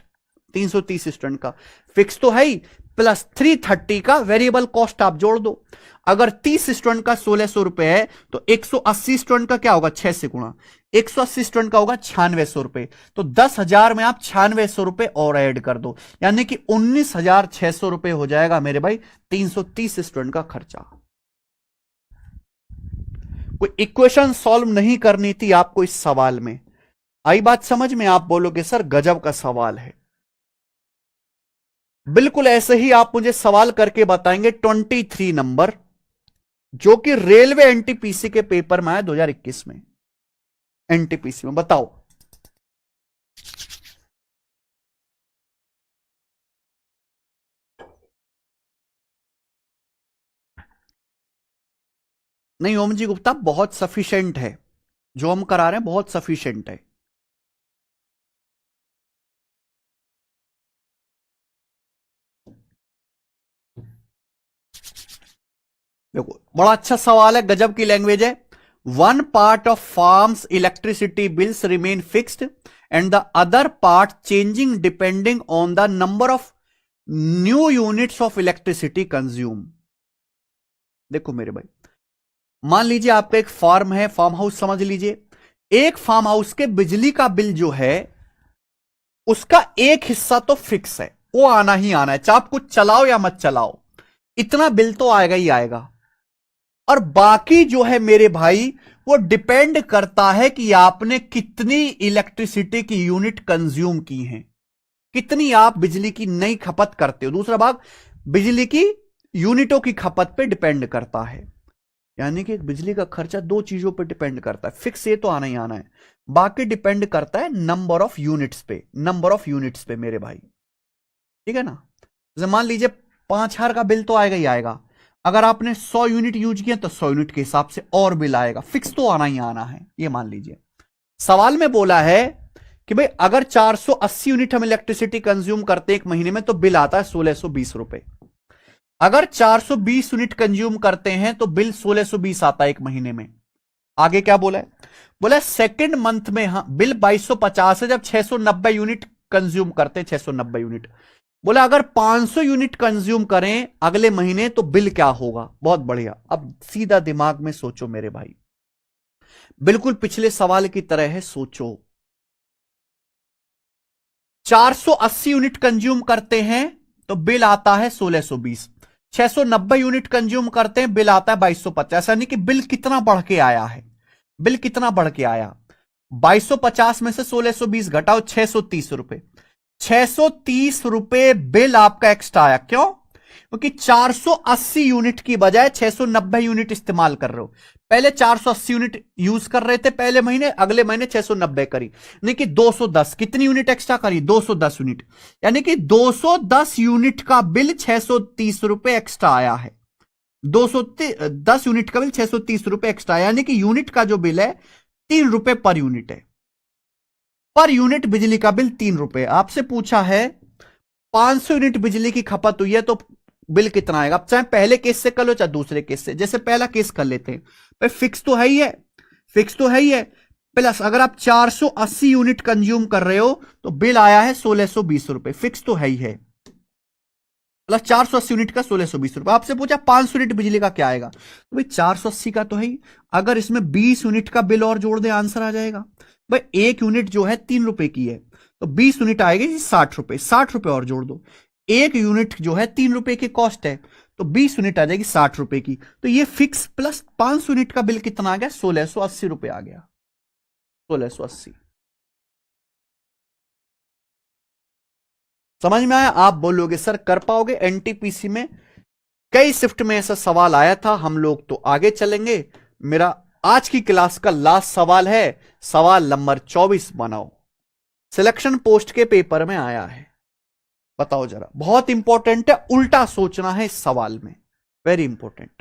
330 स्टूडेंट का फिक्स तो है ही, प्लस 330 का वेरिएबल कॉस्ट आप जोड़ दो। अगर 30 स्टूडेंट का 1600 रुपए है तो 180 स्टूडेंट का क्या होगा, 6 से गुणा, 180 स्टूडेंट का होगा 9600 रुपए, तो 10,000 में आप 9600 रुपए और ऐड कर दो, यानी कि 19,600 रुपए हो जाएगा मेरे भाई 330 स्टूडेंट का खर्चा। कोई इक्वेशन सॉल्व नहीं करनी थी आपको इस सवाल में, आई बात समझ में? आप बोलोगे सर गजब का सवाल है, बिल्कुल ऐसे ही आप मुझे सवाल करके बताएंगे 23 नंबर, जो कि रेलवे एनटीपीसी के पेपर में आया 2021 में, एनटीपीसी में। बताओ नहीं ओम जी गुप्ता, बहुत सफिशिएंट है जो हम करा रहे हैं, बहुत सफिशिएंट है। देखो बड़ा अच्छा सवाल है, गजब की लैंग्वेज है। One part of farms electricity bills remain fixed and the other part changing depending on the number of new units of electricity consume. देखो मेरे भाई, मान लीजिए आपका एक फार्म है, फार्म हाउस समझ लीजिए, एक फार्म हाउस के बिजली का बिल जो है उसका एक हिस्सा तो फिक्स है, वो आना ही आना है, चाहे आप कुछ चलाओ या मत चलाओ, इतना बिल तो आएगा ही आएगा। और बाकी जो है मेरे भाई वो डिपेंड करता है कि आपने कितनी इलेक्ट्रिसिटी की यूनिट कंज्यूम की हैं, कितनी आप बिजली की नई खपत करते हो। दूसरा भाग बिजली की यूनिटों की खपत पे डिपेंड करता है, यानी कि बिजली का खर्चा दो चीजों पे डिपेंड करता है, फिक्स ये तो आना ही आना है, बाकी डिपेंड करता है नंबर ऑफ यूनिट्स पे, नंबर ऑफ यूनिट्स पे मेरे भाई, ठीक है ना। जैसे मान लीजिए 5,000 का बिल तो आएगा ही आएगा, अगर आपने 100 यूनिट यूज किया तो 100 यूनिट के हिसाब से और बिल आएगा, फिक्स तो आना ही आना है। ये मान लीजिए सवाल में बोला है कि भाई अगर 480 यूनिट हम इलेक्ट्रिसिटी कंज्यूम करते हैं एक महीने में तो बिल आता है 1620 रुपए। अगर 420 यूनिट कंज्यूम करते हैं तो बिल 1620 आता है एक महीने में। आगे क्या बोला है, बोला सेकंड मंथ में हाँ बिल 2250 है जब 690 यूनिट कंज्यूम करते हैं, 690 यूनिट। बोला अगर 500 यूनिट कंज्यूम करें अगले महीने तो बिल क्या होगा। बहुत बढ़िया, अब सीधा दिमाग में सोचो मेरे भाई, बिल्कुल पिछले सवाल की तरह है, सोचो। 480 यूनिट कंज्यूम करते हैं तो बिल आता है 1620, 690 यूनिट कंज्यूम करते हैं बिल आता है 2250, यानी कि बिल कितना बढ़ के आया है, बिल कितना बढ़ के आया। 2250 में से 1620 घटाओ, 630 रुपए, 630 रुपए बिल आपका एक्स्ट्रा आया। क्यों? क्योंकि 480 यूनिट की बजाय 690 यूनिट इस्तेमाल कर रहे हो। पहले 480 यूनिट यूज कर रहे थे पहले महीने, अगले महीने 690 करी, यानी कि 210, कितनी यूनिट एक्स्ट्रा करी, 210 यूनिट, यानी कि 210 यूनिट का बिल 630 रुपए एक्स्ट्रा आया है। 210 यूनिट का बिल 630 रुपए एक्स्ट्रा, यानी कि यूनिट का जो बिल है 3 रुपए पर यूनिट है। पर यूनिट बिजली का बिल 3 रुपए। आपसे पूछा है 500 यूनिट बिजली की खपत हुई है तो बिल कितना आएगा। आप चाहे पहले केस से कर लो चाहे दूसरे केस से, जैसे पहला केस कर लेते हैं भाई, फिक्स तो है ही है, फिक्स तो है ही है। प्लस अगर आप 480 यूनिट कंज्यूम कर रहे हो तो बिल आया है 1620 रुपए, फिक्स तो है ही है। प्लस 480 यूनिट का 1620 रुपए। आपसे पूछा 500 यूनिट बिजली का क्या आएगा, तो भाई 480 का तो है ही, अगर इसमें 20 यूनिट का बिल और जोड़ दे आंसर आ जाएगा। भाई एक यूनिट जो है 3 रुपए की है तो 20 यूनिट आएगी 60 रुपए, 60 रुपए और जोड़ दो। एक यूनिट जो है 3 रुपए की कॉस्ट है तो 20 यूनिट आ जाएगी 60 रुपए की, तो ये फिक्स प्लस 500 यूनिट का बिल कितना आ गया, 1680 रुपए आ गया, 1680। समझ में आया? आप बोलोगे सर कर पाओगे एनटीपीसी में, कई शिफ्ट में ऐसा सवाल आया था, हम लोग तो आगे चलेंगे। मेरा आज की क्लास का लास्ट सवाल है, सवाल नंबर 24 बनाओ, सिलेक्शन पोस्ट के पेपर में आया है, बताओ जरा, बहुत इंपॉर्टेंट है, उल्टा सोचना है इस सवाल में, वेरी इंपॉर्टेंट।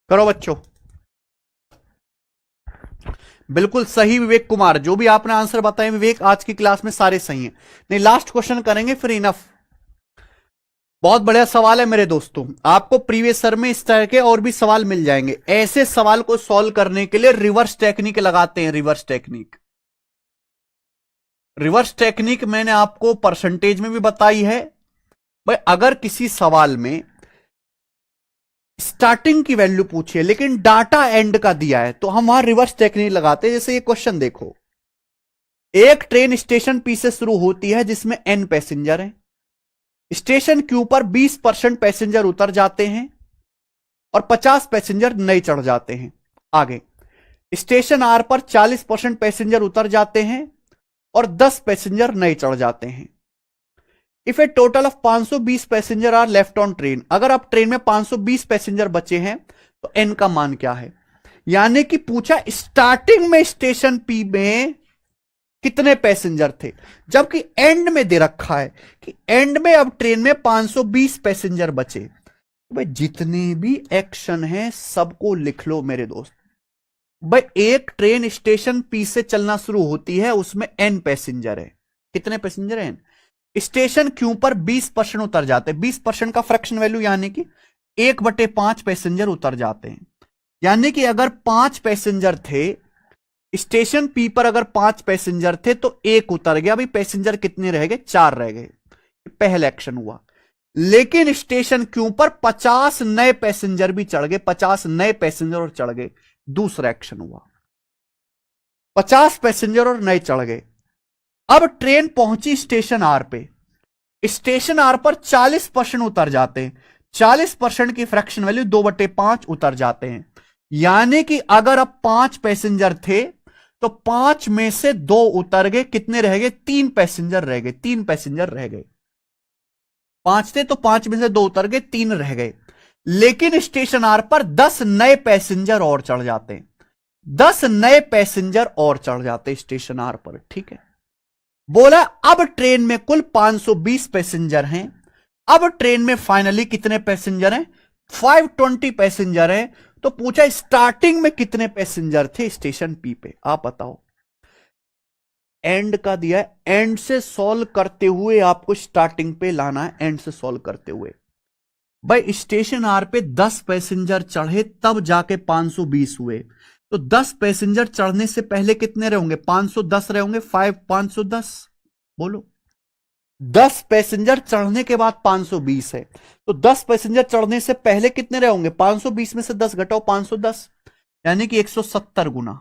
करो बच्चों, बिल्कुल सही विवेक कुमार, जो भी आपने आंसर बताए विवेक आज की क्लास में सारे सही हैं। नहीं लास्ट क्वेश्चन करेंगे फिर इनफ। बहुत बढ़िया सवाल है मेरे दोस्तों, आपको प्रीवियस ईयर में इस तरह के और भी सवाल मिल जाएंगे। ऐसे सवाल को सॉल्व करने के लिए रिवर्स टेक्निक लगाते हैं, रिवर्स टेक्निक। रिवर्स टेक्निक मैंने आपको परसेंटेज में भी बताई है। भाई अगर किसी सवाल में स्टार्टिंग की वैल्यू पूछिए लेकिन डाटा एंड का दिया है तो हम वहां रिवर्स टेक्निक लगाते हैं। जैसे ये क्वेश्चन देखो, एक ट्रेन स्टेशन पी से शुरू होती है जिसमें एन पैसेंजर हैं, स्टेशन क्यू पर 20% पैसेंजर उतर जाते हैं और 50 पैसेंजर नए चढ़ जाते हैं। आगे स्टेशन आर पर 40% पैसेंजर उतर जाते हैं और 10 पैसेंजर नए चढ़ जाते हैं। If a total of 520 passenger are left on train, अगर अब ट्रेन में 520 पैसेंजर बचे हैं तो एन का मान क्या है। यानी कि पूछा स्टार्टिंग में स्टेशन पी में कितने पैसेंजर थे, जबकि एंड में दे रखा है कि एंड में अब ट्रेन में 520 पैसेंजर बचे। तो भाई जितने भी एक्शन हैं सबको लिख लो मेरे दोस्त। भाई एक ट्रेन स्टेशन पी से चलना शुरू होती है, उसमें एन पैसेंजर है, कितने पैसेंजर हैं, स्टेशन क्यू पर 20% उतर जाते हैं, 20% का फ्रैक्शन वैल्यू यानी कि 1/5 पैसेंजर उतर जाते हैं। यानी कि अगर 5 पैसेंजर थे, स्टेशन पी पर अगर 5 पैसेंजर थे तो एक उतर गया, भाई पैसेंजर कितने रह गए? 4 रह गए, पहला एक्शन हुआ। लेकिन स्टेशन क्यू पर 50 नए पैसेंजर भी चढ़ गए, 50 नए पैसेंजर और चढ़ गए, दूसरा एक्शन हुआ। 50 पैसेंजर और नए चढ़ गए। अब ट्रेन पहुंची स्टेशन आर पे, स्टेशन आर पर 40% उतर जाते हैं, 40% की फ्रैक्शन वैल्यू 2/5 उतर जाते हैं। यानी कि अगर अब 5 पैसेंजर थे तो 5 में से 2 उतर गए, कितने रह गए? 3 पैसेंजर रह गए, 3 पैसेंजर रह गए। 5 थे तो 5 में से 2 उतर गए, 3 रह गए। लेकिन स्टेशन आर पर 10 नए पैसेंजर और चढ़ जाते हैं, 10 नए पैसेंजर और चढ़ जाते स्टेशन आर पर। ठीक है, बोला अब ट्रेन में कुल 520 पैसेंजर हैं। अब ट्रेन में फाइनली कितने पैसेंजर हैं? 520 पैसेंजर हैं। तो पूछा स्टार्टिंग में कितने पैसेंजर थे स्टेशन पी पे, आप बताओ। एंड का दिया है, एंड से सॉल्व करते हुए आपको स्टार्टिंग पे लाना है, एंड से सॉल्व करते हुए। भाई स्टेशन आर पे 10 पैसेंजर चढ़े तब जाके 520 हुए, तो 10 पैसेंजर चढ़ने से पहले कितने रहेंगे? 510 रहेंगे। 510 बोलो, 10 पैसेंजर चढ़ने के बाद 520 है, तो 10 पैसेंजर चढ़ने से पहले कितने रहेंगे? 520 में से 10 घटाओ 510, यानी कि 170 गुना।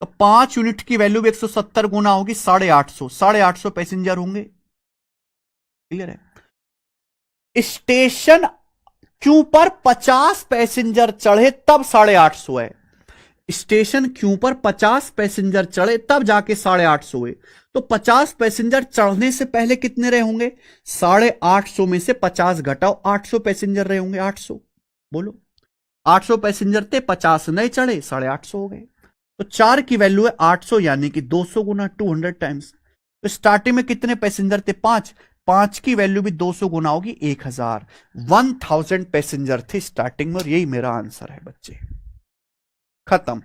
तो 5 यूनिट की वैल्यू भी 170 गुना होगी, 850, 850 पैसेंजर होंगे। क्लियर है? स्टेशन क्यू पर 50 पैसेंजर चढ़े तब 850 है, स्टेशन क्यू पर 50 पैसेंजर चढ़े तब जाके 850 हुए। तो 50 पैसेंजर चढ़ने से पहले कितने रहे होंगे? 850 में से 50 घटाओ, 800 पैसेंजर रहे होंगे। 800 बोलो, 800 पैसेंजर थे, 50 नए चढ़े, 850 हो गए। तो 4 की वैल्यू है 800, यानी कि 200 गुना, 200 टाइम्स। तो स्टार्टिंग में कितने पैसेंजर थे? 5, 5 की वैल्यू भी 200 गुना होगी, 1000, 1000 पैसेंजर थे स्टार्टिंग में। और यही मेरा आंसर है बच्चे, खत्म।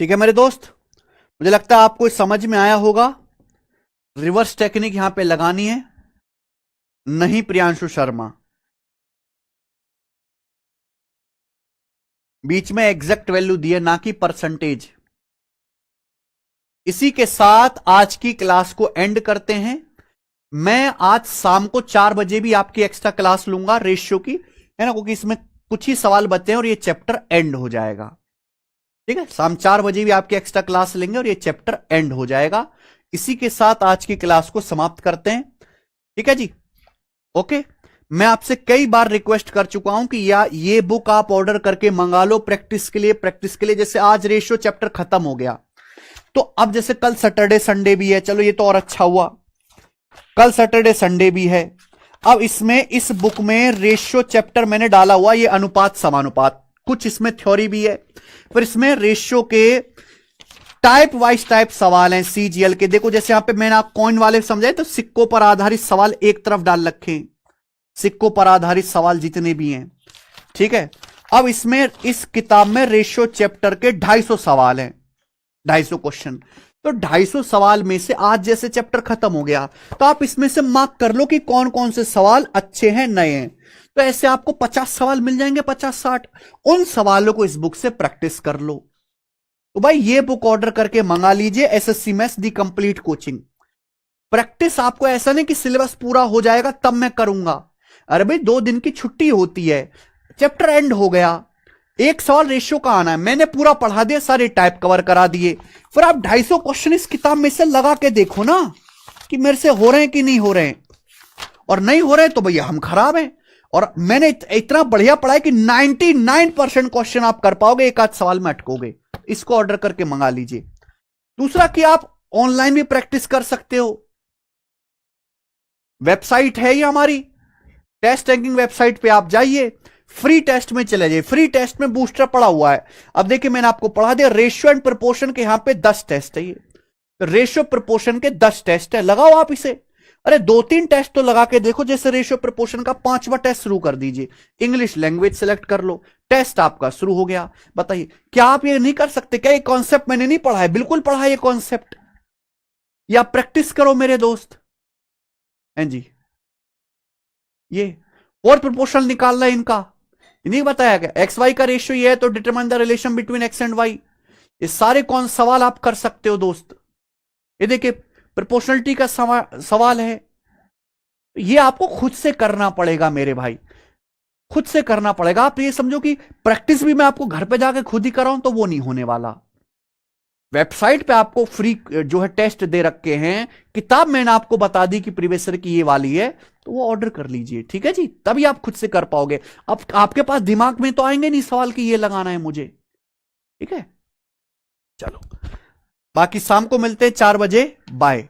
ठीक है मेरे दोस्त, मुझे लगता है आपको समझ में आया होगा। रिवर्स टेक्निक यहां पे लगानी है, नहीं प्रियांशु शर्मा, बीच में एग्जैक्ट वैल्यू दी है, ना कि परसेंटेज। इसी के साथ आज की क्लास को एंड करते हैं। मैं आज शाम को 4 बजे भी आपकी एक्स्ट्रा क्लास लूंगा रेशियो की, है ना, क्योंकि इसमें कुछ ही सवाल बचे हैं और ये चैप्टर एंड हो जाएगा। ठीक है, शाम 4 बजे भी आपकी एक्स्ट्रा क्लास लेंगे और ये चैप्टर एंड हो जाएगा। इसी के साथ आज की क्लास को समाप्त करते हैं। ठीक है जी, ओके। मैं आपसे कई बार रिक्वेस्ट कर चुका हूं कि या ये बुक आप ऑर्डर करके मंगा लो प्रैक्टिस के लिए, प्रैक्टिस के लिए। जैसे आज रेशियो चैप्टर खत्म हो गया, तो अब जैसे कल सैटरडे संडे भी है, चलो ये तो और अच्छा हुआ, कल सैटरडे संडे भी है। अब इसमें इस बुक में रेशियो चैप्टर मैंने डाला हुआ, ये अनुपात समानुपात, कुछ इसमें थ्योरी भी है, पर इसमें रेशियो के टाइप वाइज टाइप सवाल हैं सीजीएल के। देखो जैसे यहां पे मैंने आप कॉइन वाले समझाए, तो सिक्कों पर आधारित सवाल एक तरफ डाल रखे, सिक्कों पर आधारित सवाल जितने भी हैं। ठीक है, अब इसमें इस किताब में रेशियो चैप्टर के 250 सवाल हैं, 250 क्वेश्चन। तो 250 सवाल में से आज जैसे चैप्टर खत्म हो गया, तो आप इसमें से मार्क कर लो कि कौन कौन से सवाल अच्छे हैं, नए हैं। तो ऐसे आपको 50 सवाल मिल जाएंगे, 50-60। उन सवालों को इस बुक से प्रैक्टिस कर लो। तो भाई ये बुक ऑर्डर करके मंगा लीजिए, एसएससी मैथ्स दी कंप्लीट कोचिंग। प्रैक्टिस आपको ऐसा नहीं कि सिलेबस पूरा हो जाएगा तब मैं करूंगा। अरे भाई 2 दिन की छुट्टी होती है, चैप्टर एंड हो गया, एक सवाल रेशियो का आना है, मैंने पूरा पढ़ा दिया, सारे टाइप कवर करा दिए। फिर आप 250 क्वेश्चन इस किताब में से लगा के देखो ना कि मेरे से हो रहे हैं कि नहीं हो रहे हैं, और नहीं हो रहे हैं तो भैया हम खराब हैं। और मैंने इतना बढ़िया पढ़ा है कि 99% क्वेश्चन आप कर पाओगे, एक आध सवाल में अटकोगे। इसको ऑर्डर करके मंगा लीजिए। दूसरा कि आप ऑनलाइन भी प्रैक्टिस कर सकते हो, वेबसाइट है ये हमारी, टेस्ट रैंकिंग वेबसाइट पे आप जाइए, फ्री टेस्ट में चले जाइए। फ्री टेस्ट में बूस्टर पड़ा हुआ है। अब देखिए मैंने आपको पढ़ा दिया, रेशियो एंड प्रोपोर्शन के यहां पे 10 टेस्ट है, ये तो रेशियो प्रपोर्शन के 10 टेस्ट है, लगाओ आप इसे। अरे 2-3 टेस्ट तो लगा के देखो, जैसे रेशियो प्रपोर्शन का 5वां टेस्ट शुरू कर दीजिए, इंग्लिश लैंग्वेज सेलेक्ट कर लो, टेस्ट आपका शुरू हो गया। बताइए क्या आप ये नहीं कर सकते? क्या ये कॉन्सेप्ट मैंने नहीं पढ़ा है? बिल्कुल पढ़ा है ये कॉन्सेप्ट, या प्रैक्टिस करो मेरे दोस्त। हैं जी, ये और प्रपोर्शनल निकालना है इनका, नहीं बताया क्या? एक्स वाई का रेशियो ये है तो determine the relation between X and Y. ये सारे कौन सवाल आप कर सकते हो दोस्त। ये देखिए प्रोपोर्शनलिटी का सवाल है, ये आपको खुद से करना पड़ेगा मेरे भाई, खुद से करना पड़ेगा। आप ये समझो कि प्रैक्टिस भी मैं आपको घर पे जाके खुद ही कराऊं तो वो नहीं होने वाला। वेबसाइट पे आपको फ्री जो है टेस्ट दे रखे हैं, किताब मैंने आपको बता दी कि प्रीवियस ईयर की ये वाली है, तो वो ऑर्डर कर लीजिए, ठीक है जी, तभी आप खुद से कर पाओगे। अब आपके पास दिमाग में तो आएंगे नहीं सवाल कि ये लगाना है मुझे, ठीक है। चलो बाकी शाम को मिलते हैं 4 बजे, बाय।